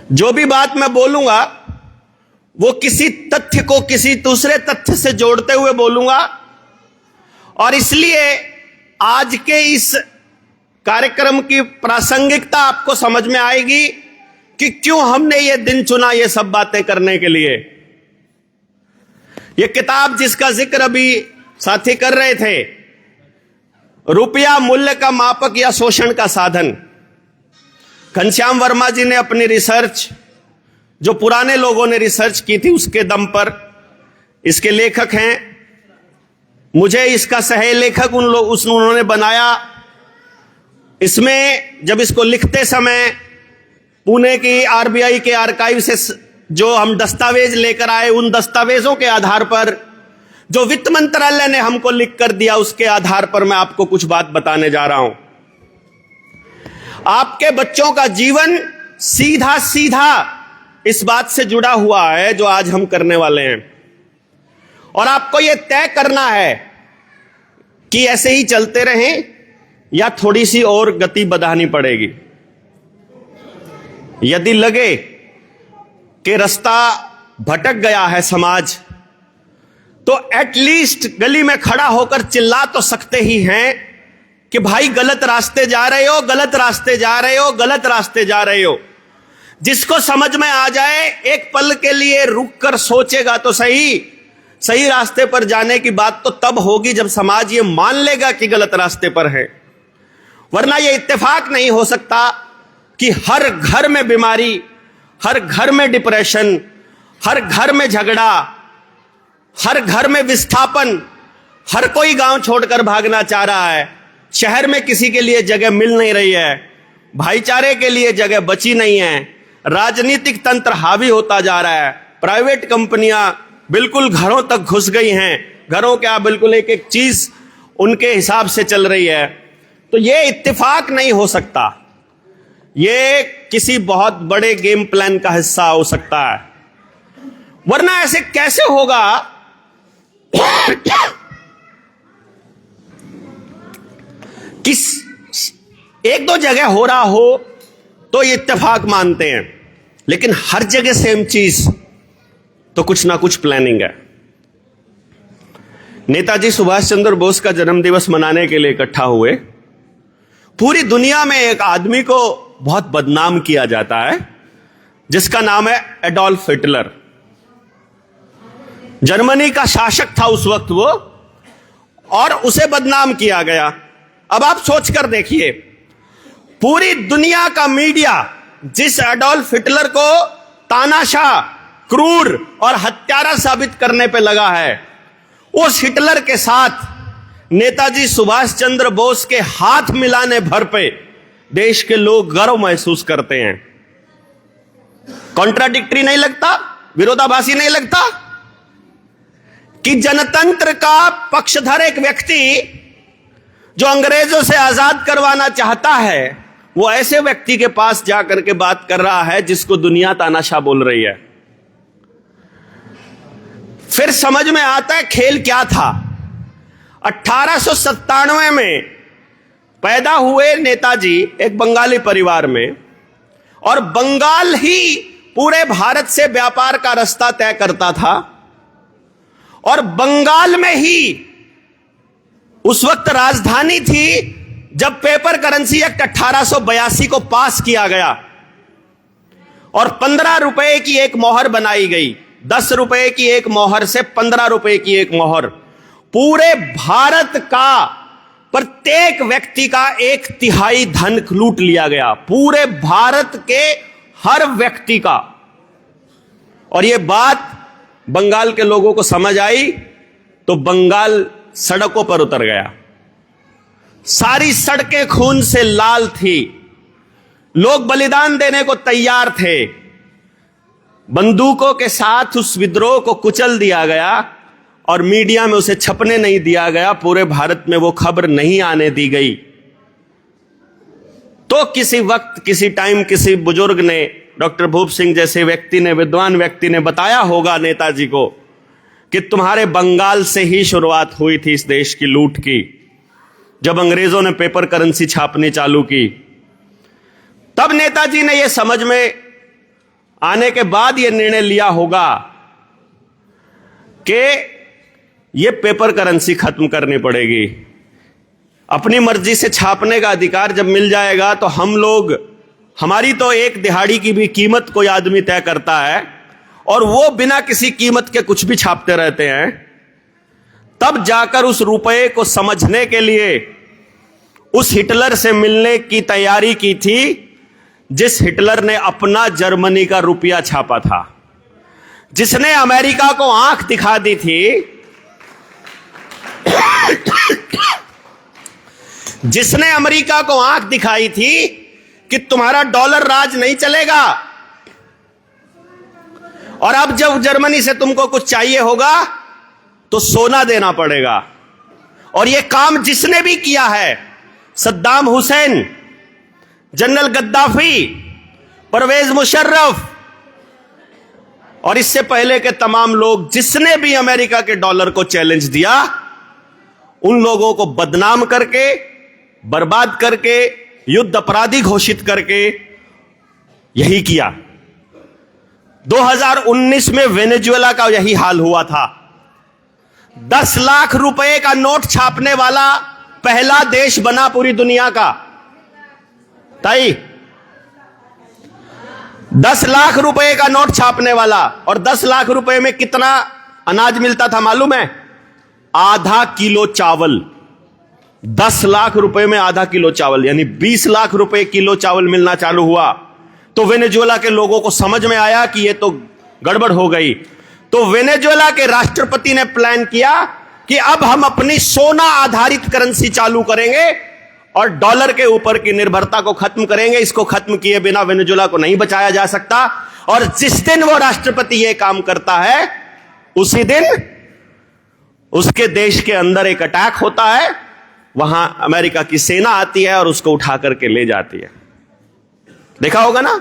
जो भी बात मैं बोलूंगा वो किसी तथ्य को किसी दूसरे तथ्य से जोड़ते हुए बोलूंगा, और इसलिए आज के इस कार्यक्रम की प्रासंगिकता आपको समझ में आएगी कि क्यों हमने ये दिन चुना ये सब बातें करने के लिए। ये किताब जिसका जिक्र अभी साथी कर रहे थे, रुपया मूल्य का मापक या शोषण का साधन, घनश्याम वर्मा जी ने अपनी रिसर्च, जो पुराने लोगों ने रिसर्च की थी उसके दम पर, इसके लेखक हैं, मुझे इसका सह लेखक उन्होंने बनाया। इसमें जब इसको लिखते समय पुणे की आरबीआई के आर्काइव से जो हम दस्तावेज लेकर आए, उन दस्तावेजों के आधार पर जो वित्त मंत्रालय ने हमको लिख कर दिया, उसके आधार पर मैं आपको कुछ बात बताने जा रहा हूं। आपके बच्चों का जीवन सीधा सीधा इस बात से जुड़ा हुआ है जो आज हम करने वाले हैं, और आपको यह तय करना है कि ऐसे ही चलते रहें या थोड़ी सी और गति बढ़ानी पड़ेगी। यदि लगे कि रास्ता भटक गया है समाज, तो एटलीस्ट गली में खड़ा होकर चिल्ला तो सकते ही हैं कि भाई गलत रास्ते जा रहे हो, गलत रास्ते जा रहे हो, गलत रास्ते जा रहे हो। जिसको समझ में आ जाए एक पल के लिए रुक कर सोचेगा तो सही रास्ते पर जाने की बात तो तब होगी जब समाज ये मान लेगा कि गलत रास्ते पर है। वरना ये इत्तेफाक नहीं हो सकता कि हर घर में बीमारी, हर घर में डिप्रेशन, हर घर में झगड़ा, हर घर में विस्थापन, हर कोई गांव छोड़कर भागना चाह रहा है, शहर में किसी के लिए जगह मिल नहीं रही है, भाईचारे के लिए जगह बची नहीं है, राजनीतिक तंत्र हावी होता जा रहा है, प्राइवेट कंपनियां बिल्कुल घरों तक घुस गई हैं, घरों क्या बिल्कुल एक एक चीज उनके हिसाब से चल रही है। तो ये इत्तेफाक नहीं हो सकता, ये किसी बहुत बड़े गेम प्लान का हिस्सा हो सकता है। वरना ऐसे कैसे होगा कि एक दो जगह हो रहा हो तो ये इत्तेफाक मानते हैं, लेकिन हर जगह सेम चीज तो कुछ ना कुछ प्लानिंग है। नेताजी सुभाष चंद्र बोस का जन्मदिवस मनाने के लिए इकट्ठा हुए। पूरी दुनिया में एक आदमी को बहुत बदनाम किया जाता है जिसका नाम है एडोल्फ हिटलर। जर्मनी का शासक था उस वक्त वो, और उसे बदनाम किया गया। अब आप सोचकर देखिए, पूरी दुनिया का मीडिया जिस एडोल्फ हिटलर को तानाशाह, क्रूर और हत्यारा साबित करने पे लगा है, उस हिटलर के साथ नेताजी सुभाष चंद्र बोस के हाथ मिलाने भर पे देश के लोग गर्व महसूस करते हैं। कॉन्ट्राडिक्टरी नहीं लगता? विरोधाभासी नहीं लगता कि जनतंत्र का पक्षधर एक व्यक्ति जो अंग्रेजों से आजाद करवाना चाहता है, वो ऐसे व्यक्ति के पास जाकर के बात कर रहा है जिसको दुनिया तानाशाह बोल रही है। फिर समझ में आता है खेल क्या था। 1897 में पैदा हुए नेताजी एक बंगाली परिवार में, और बंगाल ही पूरे भारत से व्यापार का रास्ता तय करता था, और बंगाल में ही उस वक्त राजधानी थी जब पेपर करेंसी एक्ट 1882 को पास किया गया, और 15 रुपए की एक मोहर बनाई गई। 10 रुपए की एक मोहर से 15 रुपए की एक मोहर, पूरे भारत का प्रत्येक व्यक्ति का 1/3 धन लूट लिया गया, पूरे भारत के हर व्यक्ति का। और यह बात बंगाल के लोगों को समझ आई तो बंगाल सड़कों पर उतर गया। सारी सड़कें खून से लाल थी, लोग बलिदान देने को तैयार थे। बंदूकों के साथ उस विद्रोह को कुचल दिया गया और मीडिया में उसे छपने नहीं दिया गया, पूरे भारत में वो खबर नहीं आने दी गई। तो किसी वक्त किसी टाइम किसी बुजुर्ग ने, डॉक्टर भूप सिंह जैसे व्यक्ति ने, विद्वान व्यक्ति ने बताया होगा नेताजी को कि तुम्हारे बंगाल से ही शुरुआत हुई थी इस देश की लूट की। जब अंग्रेजों ने पेपर करेंसी छापनी चालू की, तब नेताजी ने यह समझ में आने के बाद यह निर्णय लिया होगा कि यह पेपर करेंसी खत्म करनी पड़ेगी। अपनी मर्जी से छापने का अधिकार जब मिल जाएगा तो हम लोग, हमारी तो एक दिहाड़ी की भी कीमत कोई आदमी तय करता है और वो बिना किसी कीमत के कुछ भी छापते रहते हैं। तब जाकर उस रुपए को समझने के लिए उस हिटलर से मिलने की तैयारी की थी जिस हिटलर ने अपना जर्मनी का रुपया छापा था, जिसने अमेरिका को आंख दिखा दी थी, जिसने अमेरिका को आंख दिखाई थी कि तुम्हारा डॉलर राज नहीं चलेगा और अब जब जर्मनी से तुमको कुछ चाहिए होगा तो सोना देना पड़ेगा। और यह काम जिसने भी किया है, सद्दाम हुसैन, जनरल गद्दाफी, परवेज मुशर्रफ और इससे पहले के तमाम लोग, जिसने भी अमेरिका के डॉलर को चैलेंज दिया, उन लोगों को बदनाम करके, बर्बाद करके, युद्ध अपराधी घोषित करके यही किया। 2019 में वेनेजुएला का यही हाल हुआ था। 10 लाख रुपए का नोट छापने वाला पहला देश बना पूरी दुनिया का। ताई 10 लाख रुपए का नोट छापने वाला, और 10 लाख रुपए में कितना अनाज मिलता था मालूम है? आधा किलो चावल। 10 लाख रुपए में आधा किलो चावल, यानी 20 लाख रुपए किलो चावल मिलना चालू हुआ तो वेनेजुएला के लोगों को समझ में आया कि यह तो गड़बड़ हो गई। तो वेनेजुएला के राष्ट्रपति ने प्लान किया कि अब हम अपनी सोना आधारित करेंसी चालू करेंगे और डॉलर के ऊपर की निर्भरता को खत्म करेंगे। इसको खत्म किए बिना वेनेजुएला को नहीं बचाया जा सकता। और जिस दिन वो राष्ट्रपति यह काम करता है, उसी दिन उसके देश के अंदर एक अटैक होता है, वहां अमेरिका की सेना आती है और उसको उठा करके ले जाती है। देखा होगा ना,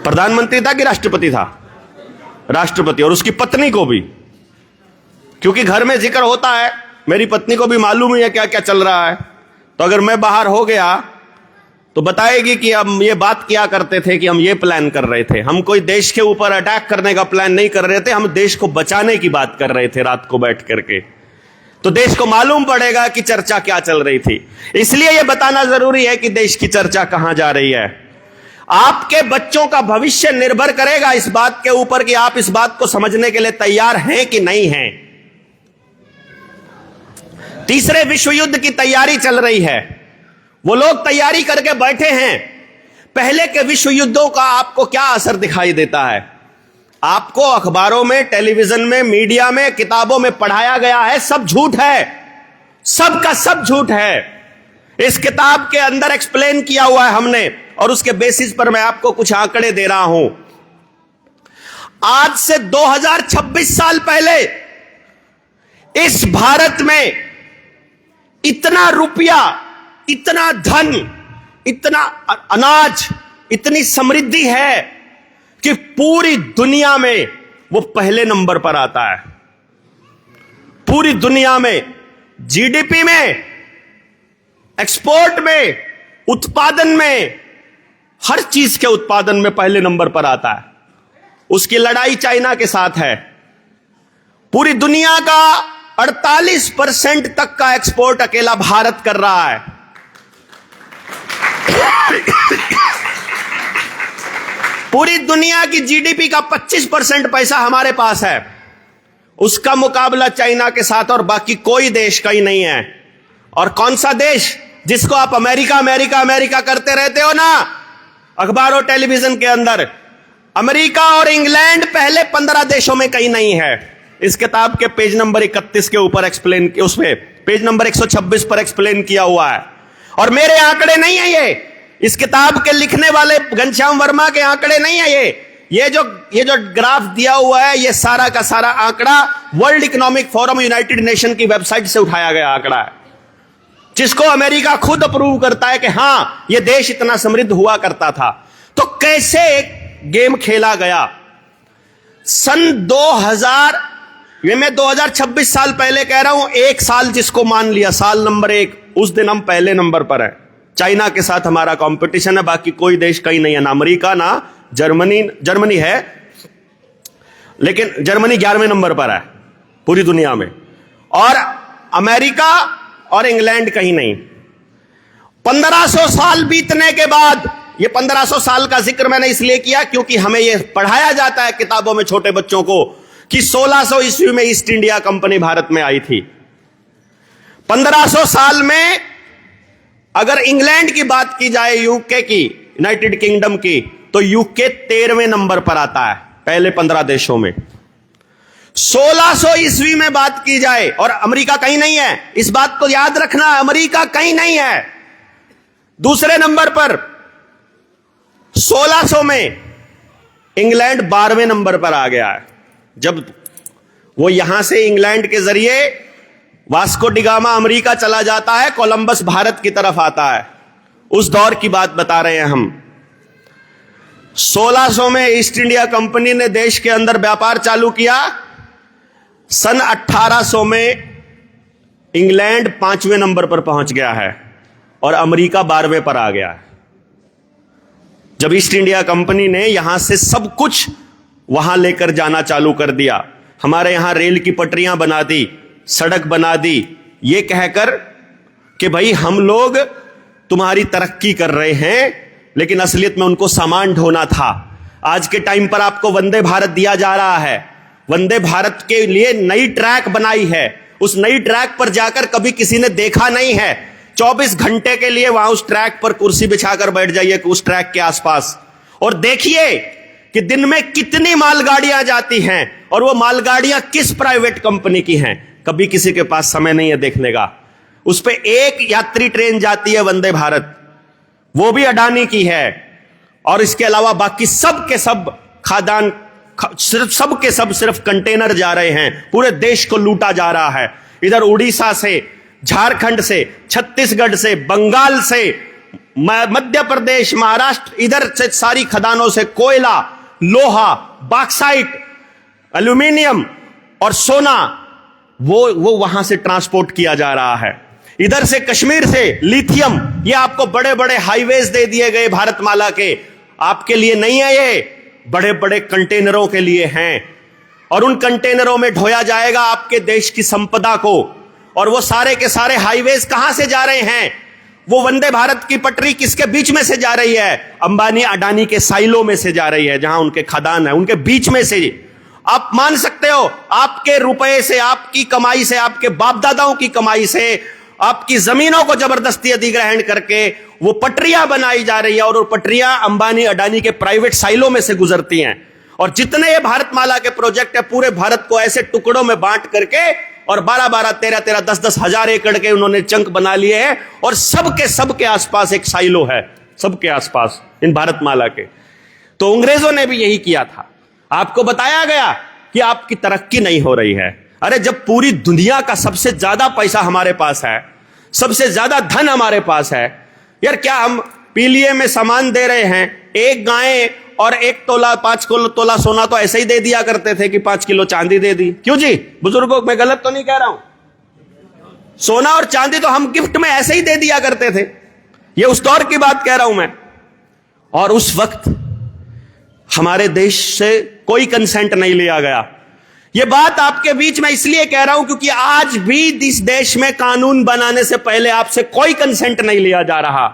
प्रधानमंत्री था कि राष्ट्रपति था? राष्ट्रपति, और उसकी पत्नी को भी, क्योंकि घर में जिक्र होता है, मेरी पत्नी को भी मालूम ही है क्या क्या चल रहा है। तो अगर मैं बाहर हो गया तो बताएगी कि हम ये बात किया करते थे कि हम ये प्लान कर रहे थे। हम कोई देश के ऊपर अटैक करने का प्लान नहीं कर रहे थे, हम देश को बचाने की बात कर रहे थे रात को बैठ करके। तो देश को मालूम पड़ेगा कि चर्चा क्या चल रही थी। इसलिए यह बताना जरूरी है कि देश की चर्चा कहां जा रही है। आपके बच्चों का भविष्य निर्भर करेगा इस बात के ऊपर कि आप इस बात को समझने के लिए तैयार हैं कि नहीं हैं। तीसरे विश्व युद्ध की तैयारी चल रही है। वो लोग तैयारी करके बैठे हैं। पहले के विश्व युद्धों का आपको क्या असर दिखाई देता है? आपको अखबारों में, टेलीविजन में, मीडिया में, किताबों में पढ़ाया गया है, सब झूठ है, सब का सब झूठ है। इस किताब के अंदर एक्सप्लेन किया हुआ है हमने, और उसके बेसिस पर मैं आपको कुछ आंकड़े दे रहा हूं। आज से 2026 साल पहले इस भारत में इतना रुपया, इतना धन, इतना अनाज, इतनी समृद्धि है कि पूरी दुनिया में वो पहले नंबर पर आता है। पूरी दुनिया में जीडीपी में, एक्सपोर्ट में, उत्पादन में, हर चीज के उत्पादन में पहले नंबर पर आता है। उसकी लड़ाई चाइना के साथ है। पूरी दुनिया का 48% तक का एक्सपोर्ट अकेला भारत कर रहा है। पूरी दुनिया की जीडीपी का 25% पैसा हमारे पास है। उसका मुकाबला चाइना के साथ और बाकी कोई देश का ही नहीं है। और कौन सा देश जिसको आप अमेरिका अमेरिका अमेरिका करते रहते हो ना, अखबार और टेलीविजन के अंदर, अमेरिका और इंग्लैंड पहले 15 देशों में कहीं नहीं है। इस किताब के पेज नंबर 31 के ऊपर एक्सप्लेन, उसमें पेज नंबर 126 पर एक्सप्लेन किया हुआ है। और मेरे आंकड़े नहीं है ये, इस किताब के लिखने वाले घनश्याम वर्मा के आंकड़े नहीं है ये जो ग्राफ दिया हुआ है, ये सारा का सारा आंकड़ा world economic forum, United nation की वेबसाइट से उठाया गया आंकड़ा है, जिसको अमेरिका खुद अप्रूव करता है कि हां, यह देश इतना समृद्ध हुआ करता था। तो कैसे एक गेम खेला गया? सन 2000, ये मैं 2026 साल पहले कह रहा हूं, एक साल जिसको मान लिया, साल नंबर 1, उस दिन हम पहले नंबर पर हैं। चाइना के साथ हमारा कंपटीशन है, बाकी कोई देश कहीं नहीं है, ना अमेरिका ना जर्मनी है, लेकिन जर्मनी 11वें नंबर पर है पूरी दुनिया में, और अमेरिका और इंग्लैंड कहीं नहीं। 1500 साल बीतने के बाद, ये 1500 साल का जिक्र मैंने इसलिए किया क्योंकि हमें यह पढ़ाया जाता है किताबों में छोटे बच्चों को कि 1600 ईस्वी में ईस्ट इंडिया कंपनी भारत में आई थी। 1500 साल में अगर इंग्लैंड की बात की जाए, यूके की, यूनाइटेड किंगडम की, तो यूके 13वें नंबर पर आता है पहले 15 देशों में। 1600 ईस्वी में बात की जाए और अमेरिका कहीं नहीं है, इस बात को याद रखना, अमेरिका कहीं नहीं है, दूसरे नंबर पर। 1600 में इंग्लैंड 12वें नंबर पर आ गया है। जब वो यहां से इंग्लैंड के जरिए वास्को डिगामा अमेरिका चला जाता है, कोलंबस भारत की तरफ आता है, उस दौर की बात बता रहे हैं हम। 1600 में ईस्ट इंडिया कंपनी ने देश के अंदर व्यापार चालू किया। सन 1800 में इंग्लैंड 5वें नंबर पर पहुंच गया है और अमेरिका 12वें पर आ गया है। जब ईस्ट इंडिया कंपनी ने यहां से सब कुछ वहां लेकर जाना चालू कर दिया, हमारे यहां रेल की पटरियां बना दी, सड़क बना दी, ये कहकर कि भाई हम लोग तुम्हारी तरक्की कर रहे हैं, लेकिन असलियत में उनको सामान ढोना था। आज के टाइम पर आपको वंदे भारत दिया जा रहा है, वंदे भारत के लिए नई ट्रैक बनाई है, उस नई ट्रैक पर जाकर कभी किसी ने देखा नहीं है। 24 घंटे के लिए वहां उस ट्रैक पर कुर्सी बिछाकर बैठ जाइए उस ट्रैक के आसपास और देखिए कि दिन में कितनी मालगाड़ियां जाती हैं और वो मालगाड़ियां किस प्राइवेट कंपनी की हैं। कभी किसी के पास समय नहीं है देखने का। उस पे एक यात्री ट्रेन जाती है वंदे भारत, वो भी अडानी की है, और इसके अलावा बाकी सब के सब खादान सिर्फ कंटेनर जा रहे हैं, पूरे देश को लूटा जा रहा है। इधर उड़ीसा से, झारखंड से, छत्तीसगढ़ से, बंगाल से, मध्य प्रदेश, महाराष्ट्र, इधर से सारी खदानों से कोयला, लोहा, बॉक्साइट, एल्यूमिनियम और सोना वो वहां से ट्रांसपोर्ट किया जा रहा है। इधर से कश्मीर से लिथियम, ये आपको बड़े बड़े हाईवेज दे दिए गए भारतमाला के, आपके लिए नहीं है, ये बड़े बड़े कंटेनरों के लिए हैं, और उन कंटेनरों में ढोया जाएगा आपके देश की संपदा को। और वो सारे के सारे हाईवेज कहां से जा रहे हैं? वो वंदे भारत की पटरी किसके बीच में से जा रही है? अंबानी अडानी के साइलों में से जा रही है, जहां उनके खदान है, उनके बीच में से। आप मान सकते हो, आपके रुपए से, आपकी कमाई से, आपके बाप दादाओं की कमाई से, आपकी जमीनों को जबरदस्ती अधिग्रहण करके वो पटरियां बनाई जा रही है, और वो पटरियां अंबानी अडानी के प्राइवेट साइलों में से गुजरती हैं। और जितने ये भारतमाला के प्रोजेक्ट है, पूरे भारत को ऐसे टुकड़ों में बांट करके और 12-12, 13-13, 10-10 हजार एकड़ के उन्होंने चंक बना लिए हैं, और सबके आसपास एक साइलो है, सबके आसपास इन भारतमाला के। तो अंग्रेजों ने भी यही किया था। आपको बताया गया कि आपकी तरक्की नहीं हो रही है। अरे जब पूरी दुनिया का सबसे ज्यादा पैसा हमारे पास है, सबसे ज्यादा धन हमारे पास है, यार क्या हम पीलिए में सामान दे रहे हैं? एक गाय और 1 तोला 5 तोला सोना तो ऐसे ही दे दिया करते थे कि 5 किलो चांदी दे दी। क्यों जी बुजुर्गों, मैं गलत तो नहीं कह रहा हूं? सोना और चांदी तो हम गिफ्ट में ऐसे ही दे दिया करते थे। ये उस दौर की बात कह रहा हूं मैं। और उस वक्त हमारे देश से कोई कंसेंट नहीं लिया गया। यह बात आपके बीच में इसलिए कह रहा हूं क्योंकि आज भी इस देश में कानून बनाने से पहले आपसे कोई कंसेंट नहीं लिया जा रहा।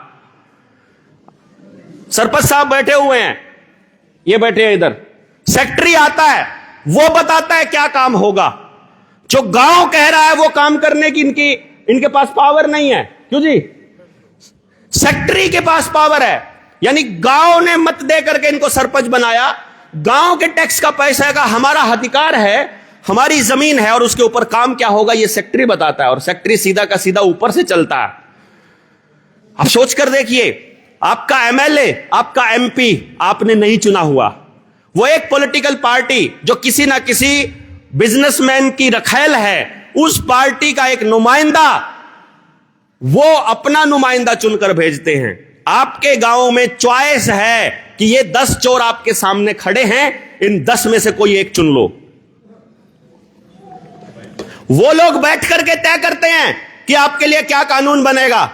सरपंच साहब बैठे हुए हैं, ये बैठे हैं इधर, सेक्रेटरी आता है, वो बताता है क्या काम होगा। जो गांव कह रहा है वो काम करने की इनके पास पावर नहीं है। क्यों जी? सेक्रेटरी के पास पावर है, यानी गांव ने मत दे करके इनको सरपंच बनाया। गांव के टैक्स का पैसा का हमारा अधिकार है, हमारी जमीन है, और उसके ऊपर काम क्या होगा ये सेक्रेटरी बताता है, और सेक्रेटरी सीधा का सीधा ऊपर से चलता है। आप सोच कर देखिए, आपका एमएलए, आपका एमपी आपने नहीं चुना हुआ, वो एक पॉलिटिकल पार्टी जो किसी ना किसी बिजनेसमैन की रखेल है, उस पार्टी का एक नुमाइंदा, वो अपना नुमाइंदा चुनकर भेजते हैं। आपके गांव में चॉइस है कि ये 10 चोर आपके सामने खड़े हैं, इन 10 में से कोई एक चुन लो। वो लोग बैठ करके तय करते हैं कि आपके लिए क्या कानून बनेगा।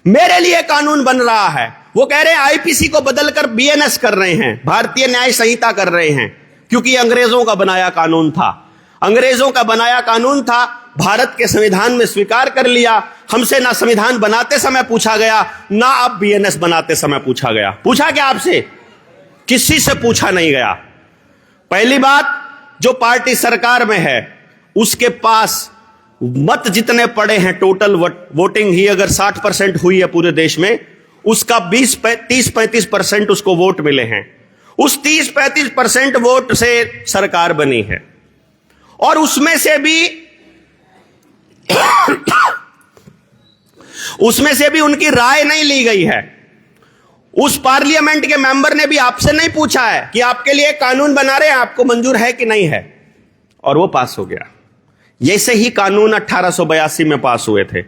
मेरे लिए कानून बन रहा है। वो कह रहे हैं आईपीसी को बदलकर बीएनएस कर रहे हैं, भारतीय न्याय संहिता कर रहे हैं, क्योंकि अंग्रेजों का बनाया कानून था। अंग्रेजों का बनाया कानून था, भारत के संविधान में स्वीकार कर लिया। हमसे ना संविधान बनाते समय पूछा गया, ना अब बीएनएस बनाते समय पूछा गया। पूछा क्या आपसे? किसी से पूछा नहीं गया। पहली बात, जो पार्टी सरकार में है उसके पास मत जितने पड़े हैं, टोटल वोटिंग ही अगर 60% हुई है पूरे देश में, उसका 30-35% उसको वोट मिले हैं। उस 30-35% वोट से सरकार बनी है, और उसमें से भी उनकी राय नहीं ली गई है। उस पार्लियामेंट के मेंबर ने भी आपसे नहीं पूछा है कि आपके लिए कानून बना रहे हैं, आपको मंजूर है कि नहीं है, और वो पास हो गया। जैसे ही कानून 1882 में पास हुए थे,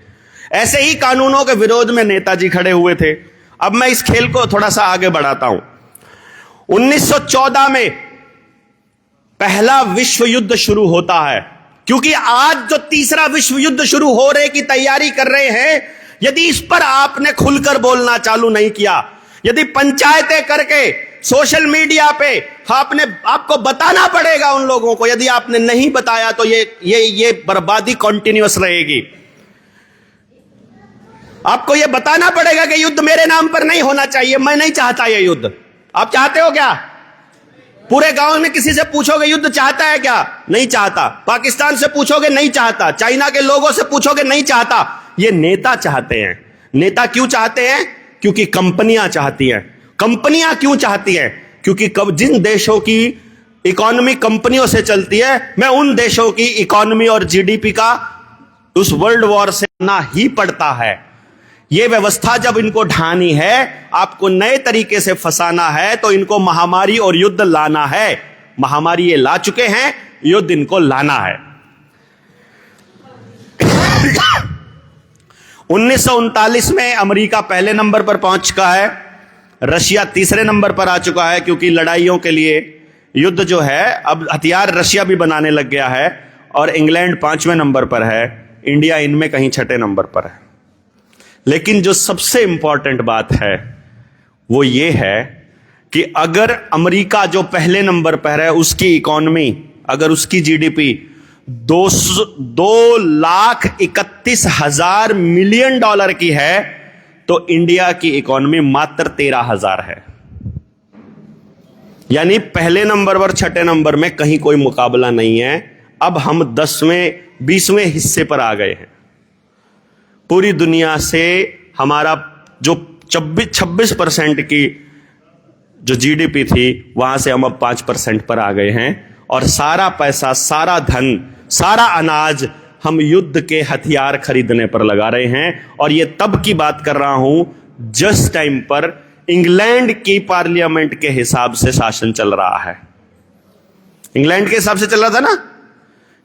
ऐसे ही कानूनों के विरोध में नेताजी खड़े हुए थे। अब मैं इस खेल को थोड़ा सा आगे बढ़ाता हूं। 1914 में पहला विश्व युद्ध शुरू होता है, क्योंकि आज जो तीसरा विश्व युद्ध शुरू हो की तैयारी कर रहे हैं, यदि इस पर आपने खुलकर बोलना चालू नहीं किया, यदि पंचायतें करके सोशल मीडिया पे आपको बताना पड़ेगा उन लोगों को, यदि आपने नहीं बताया तो ये बर्बादी कंटिन्यूअस रहेगी। आपको ये बताना पड़ेगा कि युद्ध मेरे नाम पर नहीं होना चाहिए, मैं नहीं चाहता ये युद्ध। आप चाहते हो क्या? पूरे गांव में किसी से पूछोगे युद्ध चाहता है क्या? नहीं चाहता। पाकिस्तान से पूछोगे नहीं चाहता। चाइना के लोगों से पूछोगे नहीं चाहता। ये नेता चाहते हैं। नेता क्यों चाहते हैं? क्योंकि कंपनियां चाहती हैं। कंपनियां क्यों चाहती हैं? क्योंकि जिन देशों की इकोनॉमी कंपनियों से चलती है, मैं उन देशों की इकोनॉमी और जीडीपी का उस वर्ल्ड वॉर से ना ही पड़ता है। यह व्यवस्था जब इनको ढानी है, आपको नए तरीके से फंसाना है, तो इनको महामारी और युद्ध लाना है। महामारी ये ला चुके हैं, युद्ध इनको लाना है। 1939 में अमेरिका पहले नंबर पर पहुंच चुका है, रशिया तीसरे नंबर पर आ चुका है, क्योंकि लड़ाइयों के लिए युद्ध जो है अब हथियार रशिया भी बनाने लग गया है, और इंग्लैंड 5वें नंबर पर है, इंडिया इनमें कहीं 6ठे नंबर पर है। लेकिन जो सबसे इंपॉर्टेंट बात है वो ये है कि अगर अमेरिका जो पहले नंबर पर है, उसकी इकोनॉमी, अगर उसकी जीडीपी 2,31,000 मिलियन डॉलर की है, तो इंडिया की इकोनॉमी मात्र 13,000 है। यानी पहले नंबर पर 6ठे नंबर में कहीं कोई मुकाबला नहीं है। अब हम 10वें 20वें हिस्से पर आ गए हैं। पूरी दुनिया से हमारा जो 26% की जो जीडीपी थी, वहां से हम अब 5% पर आ गए हैं, और सारा पैसा, सारा धन, सारा अनाज हम युद्ध के हथियार खरीदने पर लगा रहे हैं। और ये तब की बात कर रहा हूं जिस टाइम पर इंग्लैंड की पार्लियामेंट के हिसाब से शासन चल रहा है। इंग्लैंड के हिसाब से चल रहा था ना,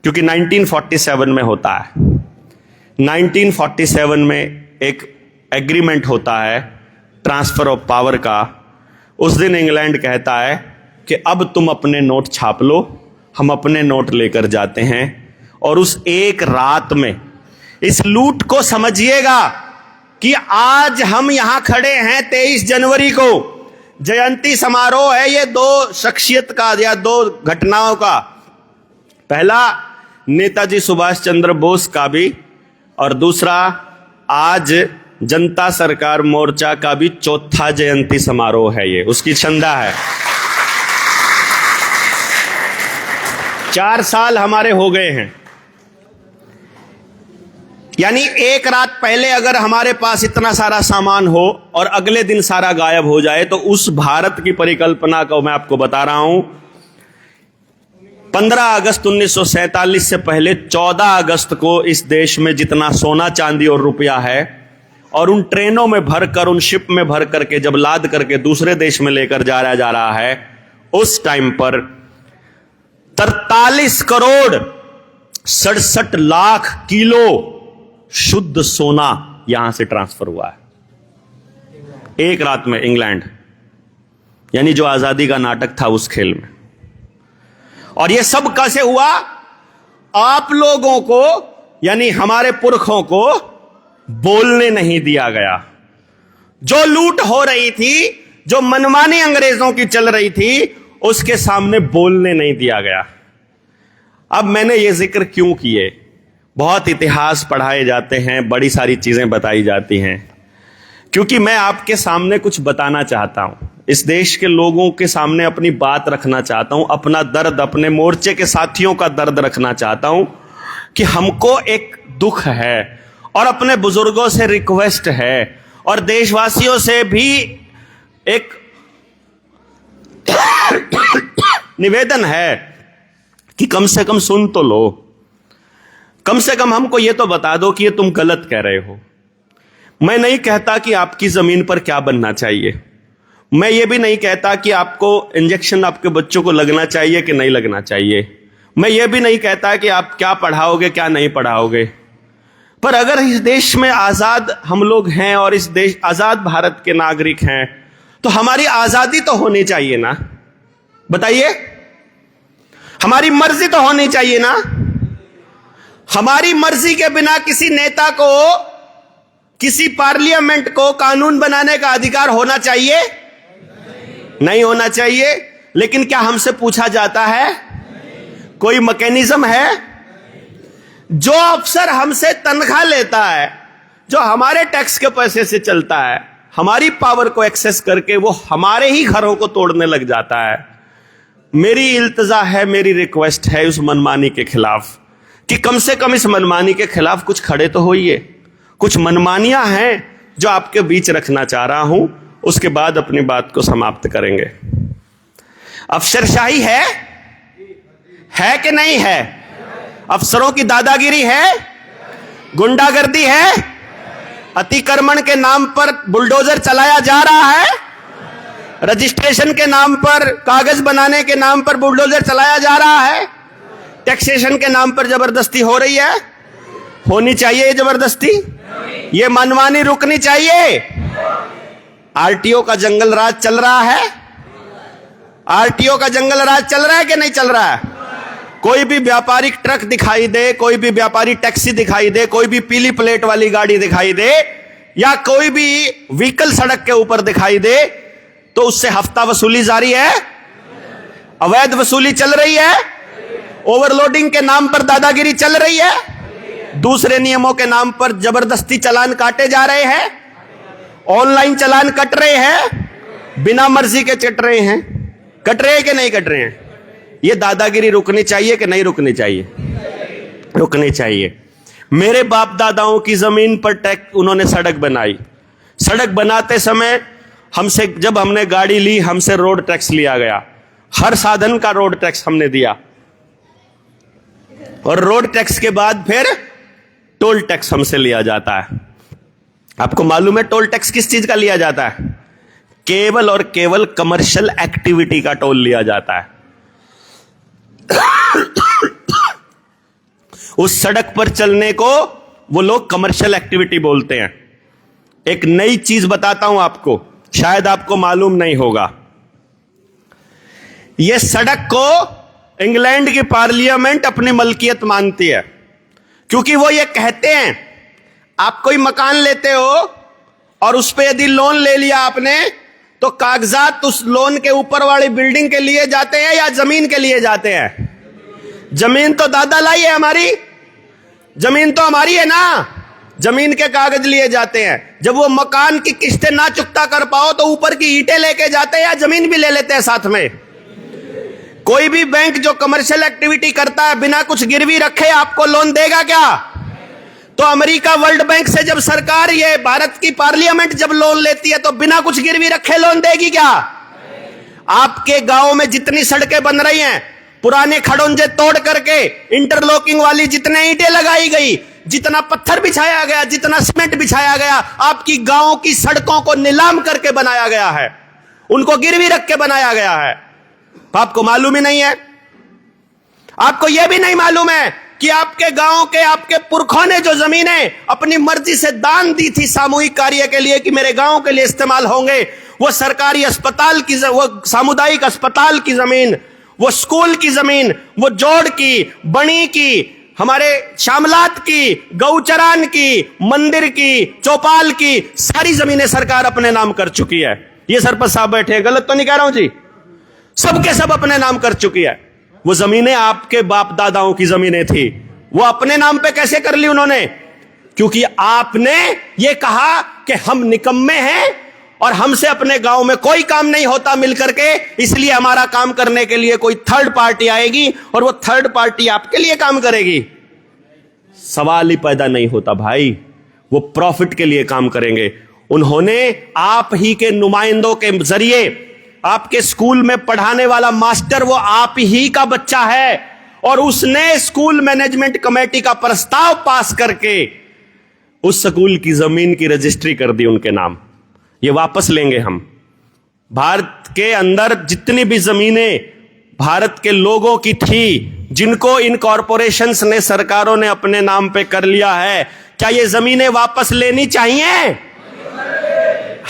क्योंकि 1947 में होता है। 1947 में एक एग्रीमेंट होता है ट्रांसफर ऑफ पावर का। उस दिन इंग्लैंड कहता है कि अब तुम अपने नोट छाप लो, हम अपने नोट लेकर जाते हैं। और उस एक रात में इस लूट को समझिएगा कि आज हम यहां खड़े हैं 23 जनवरी को, जयंती समारोह है ये दो शख्सियत का या दो घटनाओं का। पहला नेताजी सुभाष चंद्र बोस का भी, और दूसरा आज जनता सरकार मोर्चा का भी चौथा जयंती समारोह है। ये उसकी छंदा है। 4 साल हमारे हो गए हैं। यानी एक रात पहले अगर हमारे पास इतना सारा सामान हो और अगले दिन सारा गायब हो जाए, तो उस भारत की परिकल्पना को मैं आपको बता रहा हूं। 15 अगस्त 1947 से पहले 14 अगस्त को इस देश में जितना सोना चांदी और रुपया है, और उन ट्रेनों में भरकर, उन शिप में भर करके जब लाद करके दूसरे देश में लेकर जा रहा है, उस टाइम पर 43 करोड़ 67 लाख किलो शुद्ध सोना यहां से ट्रांसफर हुआ है एक रात में। इंग्लैंड, यानी जो आजादी का नाटक था उस खेल में। और यह सब कैसे हुआ? आप लोगों को, यानी हमारे पुरखों को बोलने नहीं दिया गया। जो लूट हो रही थी, जो मनमानी अंग्रेजों की चल रही थी, उसके सामने बोलने नहीं दिया गया। अब मैंने ये जिक्र क्यों किए? बहुत इतिहास पढ़ाए जाते हैं, बड़ी सारी चीजें बताई जाती हैं, क्योंकि मैं आपके सामने कुछ बताना चाहता हूं, इस देश के लोगों के सामने अपनी बात रखना चाहता हूं, अपना दर्द, अपने मोर्चे के साथियों का दर्द रखना चाहता हूं कि हमको एक दुख है और अपने बुजुर्गों से रिक्वेस्ट है और देशवासियों से भी एक निवेदन है कि कम से कम सुन तो लो, कम से कम हमको ये तो बता दो कि ये तुम गलत कह रहे हो। मैं नहीं कहता कि आपकी जमीन पर क्या बनना चाहिए, मैं ये भी नहीं कहता कि आपको इंजेक्शन आपके बच्चों को लगना चाहिए कि नहीं लगना चाहिए, मैं ये भी नहीं कहता कि आप क्या पढ़ाओगे क्या नहीं पढ़ाओगे, पर अगर इस देश में आजाद हम लोग हैं और इस देश आजाद भारत के नागरिक हैं तो हमारी आजादी तो होनी चाहिए ना। बताइए, हमारी मर्जी तो होनी चाहिए ना। हमारी मर्जी के बिना किसी नेता को, किसी पार्लियामेंट को कानून बनाने का अधिकार होना चाहिए? नहीं होना चाहिए। लेकिन क्या हमसे पूछा जाता है? कोई मैकेनिज्म है? जो अफसर हमसे तनख्वाह लेता है, जो हमारे टैक्स के पैसे से चलता है, हमारी पावर को एक्सेस करके वो हमारे ही घरों को तोड़ने लग जाता है। मेरी इल्तजा है, मेरी रिक्वेस्ट है उस मनमानी के खिलाफ कि कम से कम इस मनमानी के खिलाफ कुछ खड़े तो होइए। कुछ मनमानियां हैं जो आपके बीच रखना चाह रहा हूं, उसके बाद अपनी बात को समाप्त करेंगे। अफसरशाही है कि नहीं है? अफसरों की दादागिरी है, गुंडागर्दी है, अतिक्रमण के नाम पर बुलडोजर चलाया जा रहा है, रजिस्ट्रेशन के नाम पर, कागज बनाने के नाम पर बुलडोजर चलाया जा रहा है, टैक्सेशन के नाम पर जबरदस्ती हो रही है। होनी चाहिए ये जबरदस्ती, ये मनमानी रुकनी चाहिए। आरटीओ का जंगल राज चल रहा है, आरटीओ का जंगल राज चल रहा है कि नहीं चल रहा है? कोई भी व्यापारिक ट्रक दिखाई दे, कोई भी व्यापारी टैक्सी दिखाई दे, कोई भी पीली प्लेट वाली गाड़ी दिखाई दे, या कोई भी व्हीकल सड़क के ऊपर दिखाई दे, तो उससे हफ्ता वसूली जारी है, अवैध वसूली चल रही है, ओवरलोडिंग के नाम पर दादागिरी चल रही है, दूसरे नियमों के नाम पर जबरदस्ती चालान काटे जा रहे हैं, ऑनलाइन चालान कट रहे हैं, बिना मर्जी के कट रहे हैं। कट रहे हैं कि नहीं कट रहे हैं? ये दादागिरी रुकनी चाहिए कि नहीं रुकनी चाहिए? रुकनी चाहिए। मेरे बाप दादाओं की जमीन पर उन्होंने सड़क बनाई। सड़क बनाते समय हमसे, जब हमने गाड़ी ली, हमसे रोड टैक्स लिया गया। हर साधन का रोड टैक्स हमने दिया, और रोड टैक्स के बाद फिर टोल टैक्स हमसे लिया जाता है। आपको मालूम है टोल टैक्स किस चीज का लिया जाता है? केवल और केवल कमर्शियल एक्टिविटी का टोल लिया जाता है। उस सड़क पर चलने को वो लोग कमर्शियल एक्टिविटी बोलते हैं। एक नई चीज बताता हूं आपको, शायद आपको मालूम नहीं होगा। यह सड़क को इंग्लैंड की पार्लियामेंट अपनी मलकियत मानती है, क्योंकि वो ये कहते हैं, आप कोई मकान लेते हो और उस पर यदि लोन ले लिया आपने, तो कागजात उस लोन के ऊपर वाली बिल्डिंग के लिए जाते हैं या जमीन के लिए जाते हैं? जमीन तो दादा लाई है हमारी, जमीन तो हमारी है ना, जमीन के कागज लिए जाते हैं। जब वो मकान की किस्तें ना चुकता कर पाओ तो ऊपर की ईंटें लेके जाते हैं या जमीन भी ले लेते हैं साथ में। कोई भी बैंक जो कमर्शियल एक्टिविटी करता है बिना कुछ गिरवी रखे आपको लोन देगा क्या? तो अमेरिका वर्ल्ड बैंक से जब सरकार, ये भारत की पार्लियामेंट जब लोन लेती है तो बिना कुछ गिरवी रखे लोन देगी क्या? आपके गांव में जितनी सड़कें बन रही हैं, पुराने खड़ोंजे तोड़ करके इंटरलॉकिंग वाली जितने ईंटें लगाई गई, जितना पत्थर बिछाया गया, जितना सीमेंट बिछाया गया, आपकी गांव की सड़कों को नीलाम करके बनाया गया है, उनको गिरवी रख के बनाया गया है। आपको मालूम ही नहीं है। आपको यह भी नहीं मालूम है कि आपके गांव के, आपके पुरखों ने जो जमीनें अपनी मर्जी से दान दी थी सामूहिक कार्य के लिए कि मेरे गांव के लिए इस्तेमाल होंगे, वो सरकारी अस्पताल की, वो सामुदायिक अस्पताल की जमीन, वो स्कूल की जमीन, वो जोड़ की, बणी की, हमारे शामलात की, गौचरान की, मंदिर की, चौपाल की सारी जमीनें सरकार अपने नाम कर चुकी है। ये सरपंच साहब बैठे हैं, गलत तो नहीं कह रहा हूं जी? सबके सब अपने नाम कर चुकी है। वो जमीनें आपके बाप दादाओं की जमीनें थी, वो अपने नाम पे कैसे कर ली उन्होंने? क्योंकि आपने ये कहा कि हम निकम्मे हैं और हमसे अपने गांव में कोई काम नहीं होता मिलकर के, इसलिए हमारा काम करने के लिए कोई थर्ड पार्टी आएगी और वो थर्ड पार्टी आपके लिए काम करेगी। सवाल ही पैदा नहीं होता भाई, वो प्रॉफिट के लिए काम करेंगे। उन्होंने आप ही के नुमाइंदों के जरिए, आपके स्कूल में पढ़ाने वाला मास्टर वो आप ही का बच्चा है और उसने स्कूल मैनेजमेंट कमेटी का प्रस्ताव पास करके उस स्कूल की जमीन की रजिस्ट्री कर दी उनके नाम। ये वापस लेंगे हम। भारत के अंदर जितनी भी जमीनें भारत के लोगों की थी, जिनको इन कॉरपोरेशंस ने, सरकारों ने अपने नाम पे कर लिया है, क्या ये जमीनें वापस लेनी चाहिए?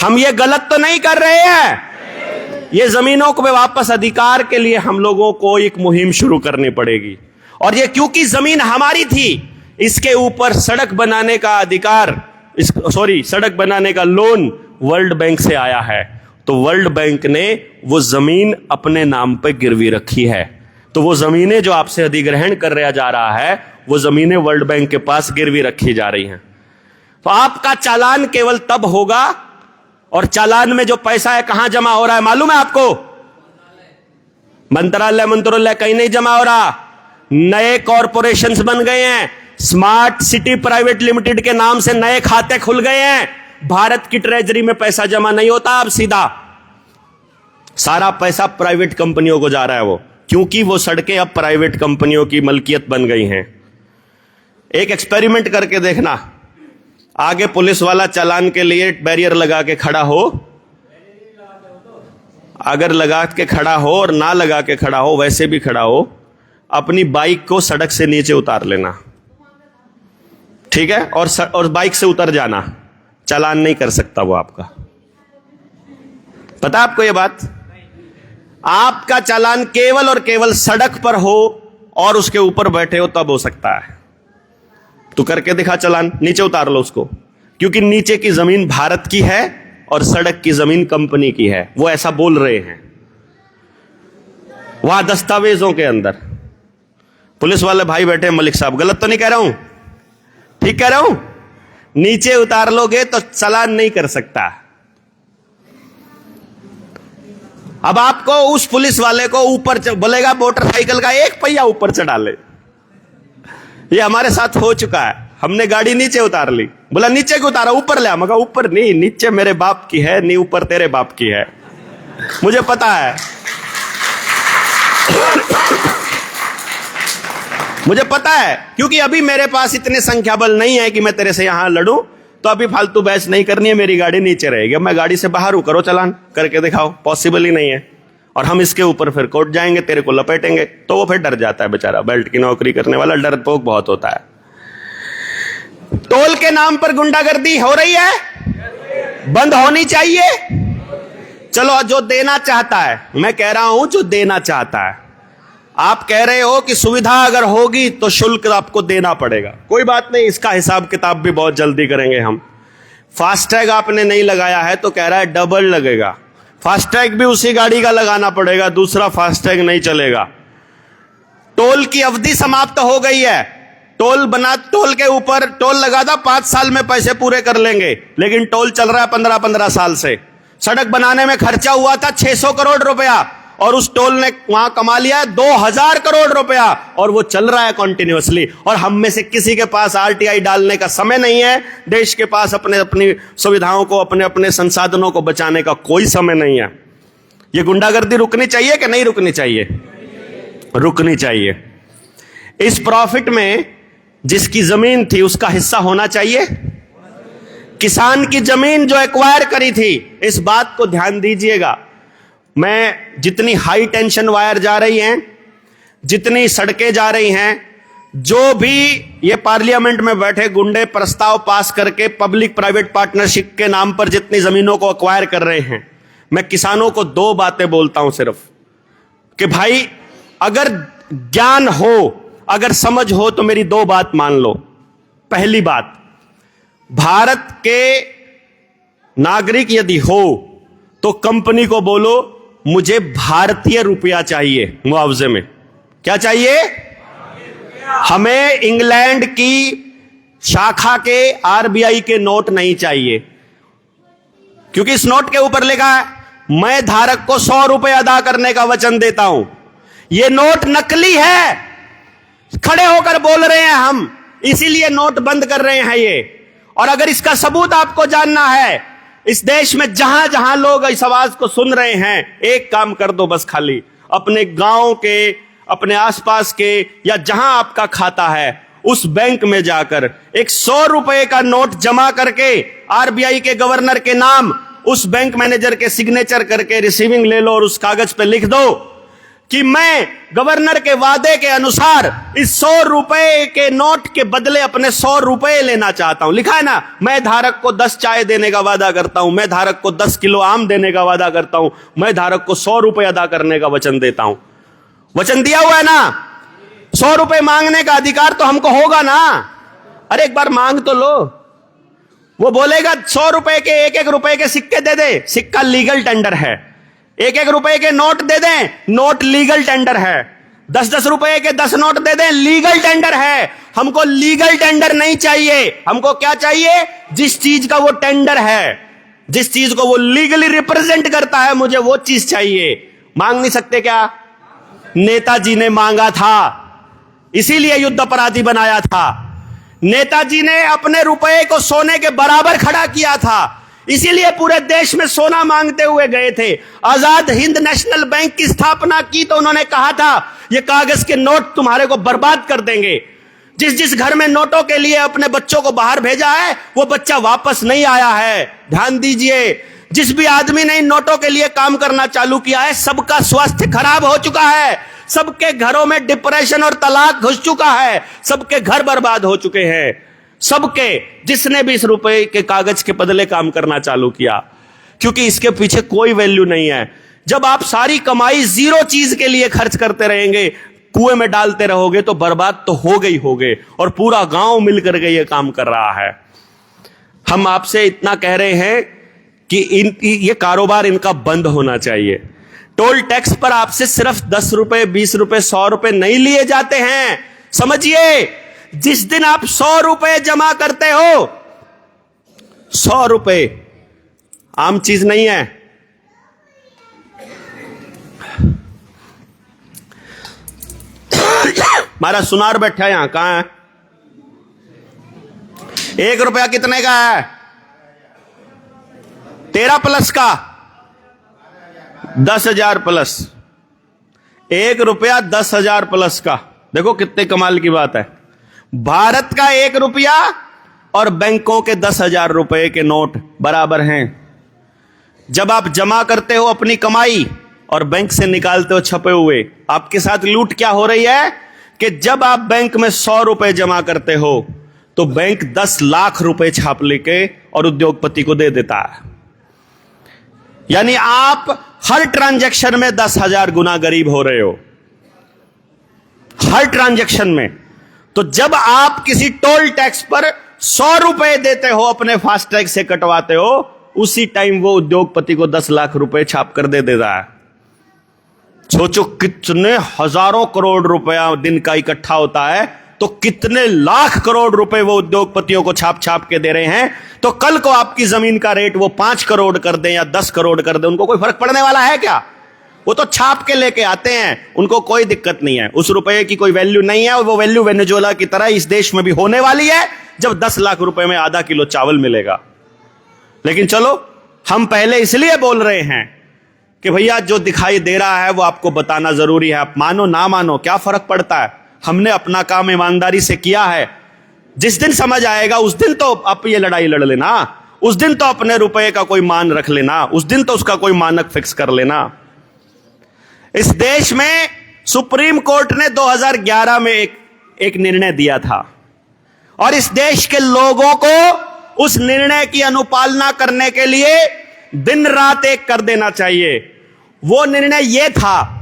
हम ये गलत तो नहीं कर रहे हैं। ये जमीनों को वापस अधिकार के लिए हम लोगों को एक मुहिम शुरू करनी पड़ेगी। और ये क्योंकि जमीन हमारी थी, इसके ऊपर सड़क बनाने का अधिकार, सड़क बनाने का लोन वर्ल्ड बैंक से आया है, तो वर्ल्ड बैंक ने वो जमीन अपने नाम पे गिरवी रखी है। तो वो जमीनें जो आपसे अधिग्रहण कर रहा जा रहा है, वो जमीनें वर्ल्ड बैंक के पास गिरवी रखी जा रही हैं। तो आपका चालान केवल तब होगा, और चालान में जो पैसा है कहां जमा हो रहा है मालूम है आपको? मंत्रालय कहीं नहीं जमा हो रहा। नए कॉरपोरेशंस बन गए हैं, स्मार्ट सिटी प्राइवेट लिमिटेड के नाम से नए खाते खुल गए हैं। भारत की ट्रेजरी में पैसा जमा नहीं होता, अब सीधा सारा पैसा प्राइवेट कंपनियों को जा रहा है। वो क्योंकि वो सड़कें अब प्राइवेट कंपनियों की मलकियत बन गई हैं। एक एक्सपेरिमेंट करके देखना, आगे पुलिस वाला चालान के लिए बैरियर लगा के खड़ा हो, अगर लगा के खड़ा हो और ना लगा के खड़ा हो, वैसे भी खड़ा हो, अपनी बाइक को सड़क से नीचे उतार लेना, ठीक है? और बाइक से उतर जाना, चालान नहीं कर सकता वो आपका। पता आपको ये बात? आपका चालान केवल और केवल सड़क पर हो और उसके ऊपर बैठे हो तब हो सकता है। तो करके दिखा चालान, नीचे उतार लो उसको, क्योंकि नीचे की जमीन भारत की है और सड़क की जमीन कंपनी की है। वो ऐसा बोल रहे हैं वहां दस्तावेजों के अंदर। पुलिस वाले भाई बैठे, मलिक साहब गलत तो नहीं कह रहा हूं? ठीक कह रहा हूं? नीचे उतार लोगे तो चालान नहीं कर सकता। अब आपको उस पुलिस वाले को ऊपर बोलेगा मोटरसाइकिल का एक पहिया ऊपर चढ़ा ले। ये हमारे साथ हो चुका है। हमने गाड़ी नीचे उतार ली, बोला नीचे क्यों उतारा? ऊपर ले। मगर ऊपर नहीं, नीचे मेरे बाप की है, नहीं ऊपर तेरे बाप की है, मुझे पता है। मुझे पता है, क्योंकि अभी मेरे पास इतने संख्या बल नहीं है कि मैं तेरे से यहां लड़ूं, तो अभी फालतू बहस नहीं करनी है, मेरी गाड़ी नीचे रहेगी। अब मैं गाड़ी से बाहर हूं, करो चालान, करके दिखाओ। पॉसिबल ही नहीं है। और हम इसके ऊपर फिर कोर्ट जाएंगे, तेरे को लपेटेंगे। तो वो फिर डर जाता है बेचारा, बेल्ट की नौकरी करने वाला डरपोक बहुत होता है। टोल के नाम पर गुंडागर्दी हो रही है, बंद होनी चाहिए। चलो, जो देना चाहता है, मैं कह रहा हूं जो देना चाहता है, आप कह रहे हो कि सुविधा अगर होगी तो शुल्क आपको देना पड़ेगा, कोई बात नहीं, इसका हिसाब किताब भी बहुत जल्दी करेंगे हम। फास्टैग आपने नहीं लगाया है तो कह रहा है डबल लगेगा। फास्टैग भी उसी गाड़ी का लगाना पड़ेगा, दूसरा फास्टैग नहीं चलेगा। टोल की अवधि समाप्त हो गई है। टोल के ऊपर टोल लगा था, 5 साल में पैसे पूरे कर लेंगे, लेकिन टोल चल रहा है 15-15 साल से। सड़क बनाने में खर्चा हुआ था 600 करोड़ रुपया और उस टोल ने वहां कमा लिया है 2000 करोड़ रुपया, और वो चल रहा है कंटिन्यूअसली। और हम में से किसी के पास आरटीआई डालने का समय नहीं है। देश के पास अपनी सुविधाओं को, अपने संसाधनों को बचाने का कोई समय नहीं है। ये गुंडागर्दी रुकनी चाहिए कि नहीं रुकनी चाहिए? रुकनी चाहिए। इस प्रॉफिट में जिसकी जमीन थी उसका हिस्सा होना चाहिए। किसान की जमीन जो एक्वायर करी थी, इस बात को ध्यान दीजिएगा। मैं जितनी हाई टेंशन वायर जा रही हैं, जितनी सड़कें जा रही हैं, जो भी ये पार्लियामेंट में बैठे गुंडे प्रस्ताव पास करके पब्लिक प्राइवेट पार्टनरशिप के नाम पर जितनी जमीनों को एक्वायर कर रहे हैं, मैं किसानों को 2 बातें बोलता हूं सिर्फ, कि भाई अगर ज्ञान हो, अगर समझ हो तो मेरी दो बात मान लो। पहली बात, भारत के नागरिक यदि हो तो कंपनी को बोलो मुझे भारतीय रुपया चाहिए मुआवजे में। क्या चाहिए? हमें इंग्लैंड की शाखा के आरबीआई के नोट नहीं चाहिए, क्योंकि इस नोट के ऊपर लिखा है मैं धारक को 100 रुपए अदा करने का वचन देता हूं। यह नोट नकली है, खड़े होकर बोल रहे हैं हम, इसीलिए नोट बंद कर रहे हैं ये। और अगर इसका सबूत आपको जानना है, इस देश में जहां जहां लोग इस आवाज को सुन रहे हैं, एक काम कर दो बस, खाली अपने गांव के, अपने आसपास के, या जहां आपका खाता है उस बैंक में जाकर एक 100 रुपए का नोट जमा करके आरबीआई के गवर्नर के नाम उस बैंक मैनेजर के सिग्नेचर करके रिसीविंग ले लो और उस कागज पे लिख दो कि मैं गवर्नर के वादे के अनुसार इस 100 रुपए के नोट के बदले अपने 100 रुपए लेना चाहता हूं। लिखा है ना, मैं धारक को 10 चाय देने का वादा करता हूं, मैं धारक को 10 किलो आम देने का वादा करता हूं, मैं धारक को 100 रुपए अदा करने का वचन देता हूं। वचन दिया हुआ है ना। 100 रुपए मांगने का अधिकार तो हमको होगा ना। अरे एक बार मांग तो लो। वो बोलेगा 100 रुपए के 1-1 रुपए के सिक्के दे दे, सिक्का लीगल टेंडर है। 1-1 रुपए के नोट दे दें, नोट लीगल टेंडर है। 10-10 रुपए के 10 नोट दे दें, लीगल टेंडर है। हमको लीगल टेंडर नहीं चाहिए। हमको क्या चाहिए? जिस चीज का वो टेंडर है, जिस चीज को वो लीगली रिप्रेजेंट करता है, मुझे वो चीज चाहिए। मांग नहीं सकते क्या? नेताजी ने मांगा था, इसीलिए युद्ध अपराधी बनाया था। नेताजी ने अपने रुपए को सोने के बराबर खड़ा किया था, इसीलिए पूरे देश में सोना मांगते हुए गए थे। आजाद हिंद नेशनल बैंक की स्थापना की तो उन्होंने कहा था ये कागज के नोट तुम्हारे को बर्बाद कर देंगे। जिस जिस घर में नोटों के लिए अपने बच्चों को बाहर भेजा है, वो बच्चा वापस नहीं आया है। ध्यान दीजिए, जिस भी आदमी ने इन नोटों के लिए काम करना चालू किया है, सबका स्वास्थ्य खराब हो चुका है, सबके घरों में डिप्रेशन और तलाक घुस चुका है, सबके घर बर्बाद हो चुके हैं। सबके, जिसने भी इस रुपए के कागज के बदले काम करना चालू किया, क्योंकि इसके पीछे कोई वैल्यू नहीं है। जब आप सारी कमाई जीरो चीज के लिए खर्च करते रहेंगे, कुएं में डालते रहोगे, तो बर्बाद तो हो गई होगे। और पूरा गांव मिलकर के ये काम कर रहा है। हम आपसे इतना कह रहे हैं कि ये कारोबार इनका बंद होना चाहिए। टोल टैक्स पर आपसे सिर्फ 10 रुपए, 20 रुपए, 100 रुपए नहीं लिए जाते हैं। समझिए, जिस दिन आप 100 रुपए जमा करते हो, 100 रुपए आम चीज नहीं है। हमारा सुनार बैठा है यहां, कहां है? 1 रुपया कितने का है? 13 प्लस का 10,000 प्लस। 1 रुपया 10,000 प्लस का। देखो कितने कमाल की बात है। भारत का 1 रुपया और बैंकों के 10,000 रुपए के नोट बराबर हैं। जब आप जमा करते हो अपनी कमाई और बैंक से निकालते हो छपे हुए, आपके साथ लूट क्या हो रही है कि जब आप बैंक में 100 रुपए जमा करते हो तो बैंक 10 लाख रुपए छाप लेके और उद्योगपति को दे देता है। यानी आप हर ट्रांजैक्शन में 10,000 गुना गरीब हो रहे हो, हर ट्रांजैक्शन में। तो जब आप किसी टोल टैक्स पर 100 रुपए देते हो, अपने फास्टैग से कटवाते हो, उसी टाइम वो उद्योगपति को 10 लाख रुपए छाप कर दे देता है। सोचो कितने हजारों करोड़ रुपया दिन का इकट्ठा होता है, तो कितने लाख करोड़ रुपए वो उद्योगपतियों को छाप छाप के दे रहे हैं। तो कल को आपकी जमीन का रेट वो 5 करोड़ कर दें या 10 करोड़ कर दें, उनको कोई फर्क पड़ने वाला है क्या? वो तो छाप के लेके आते हैं, उनको कोई दिक्कत नहीं है। उस रुपए की कोई वैल्यू नहीं है, और वो वैल्यू वेनेजुएला की तरह इस देश में भी होने वाली है, जब 10 लाख रुपए में आधा किलो चावल मिलेगा। लेकिन चलो, हम पहले इसलिए बोल रहे हैं कि भैया जो दिखाई दे रहा है वो आपको बताना जरूरी है। आप मानो ना मानो, क्या फर्क पड़ता है? हमने अपना काम ईमानदारी से किया है। जिस दिन समझ आएगा उस दिन तो आप ये लड़ाई लड़ लेना, उस दिन तो अपने रुपए का कोई मान रख लेना, उस दिन तो उसका कोई मानक फिक्स कर लेना। इस देश में सुप्रीम कोर्ट ने 2011 में एक निर्णय दिया था, और इस देश के लोगों को उस निर्णय की अनुपालना करने के लिए दिन रात एक कर देना चाहिए। वो निर्णय यह था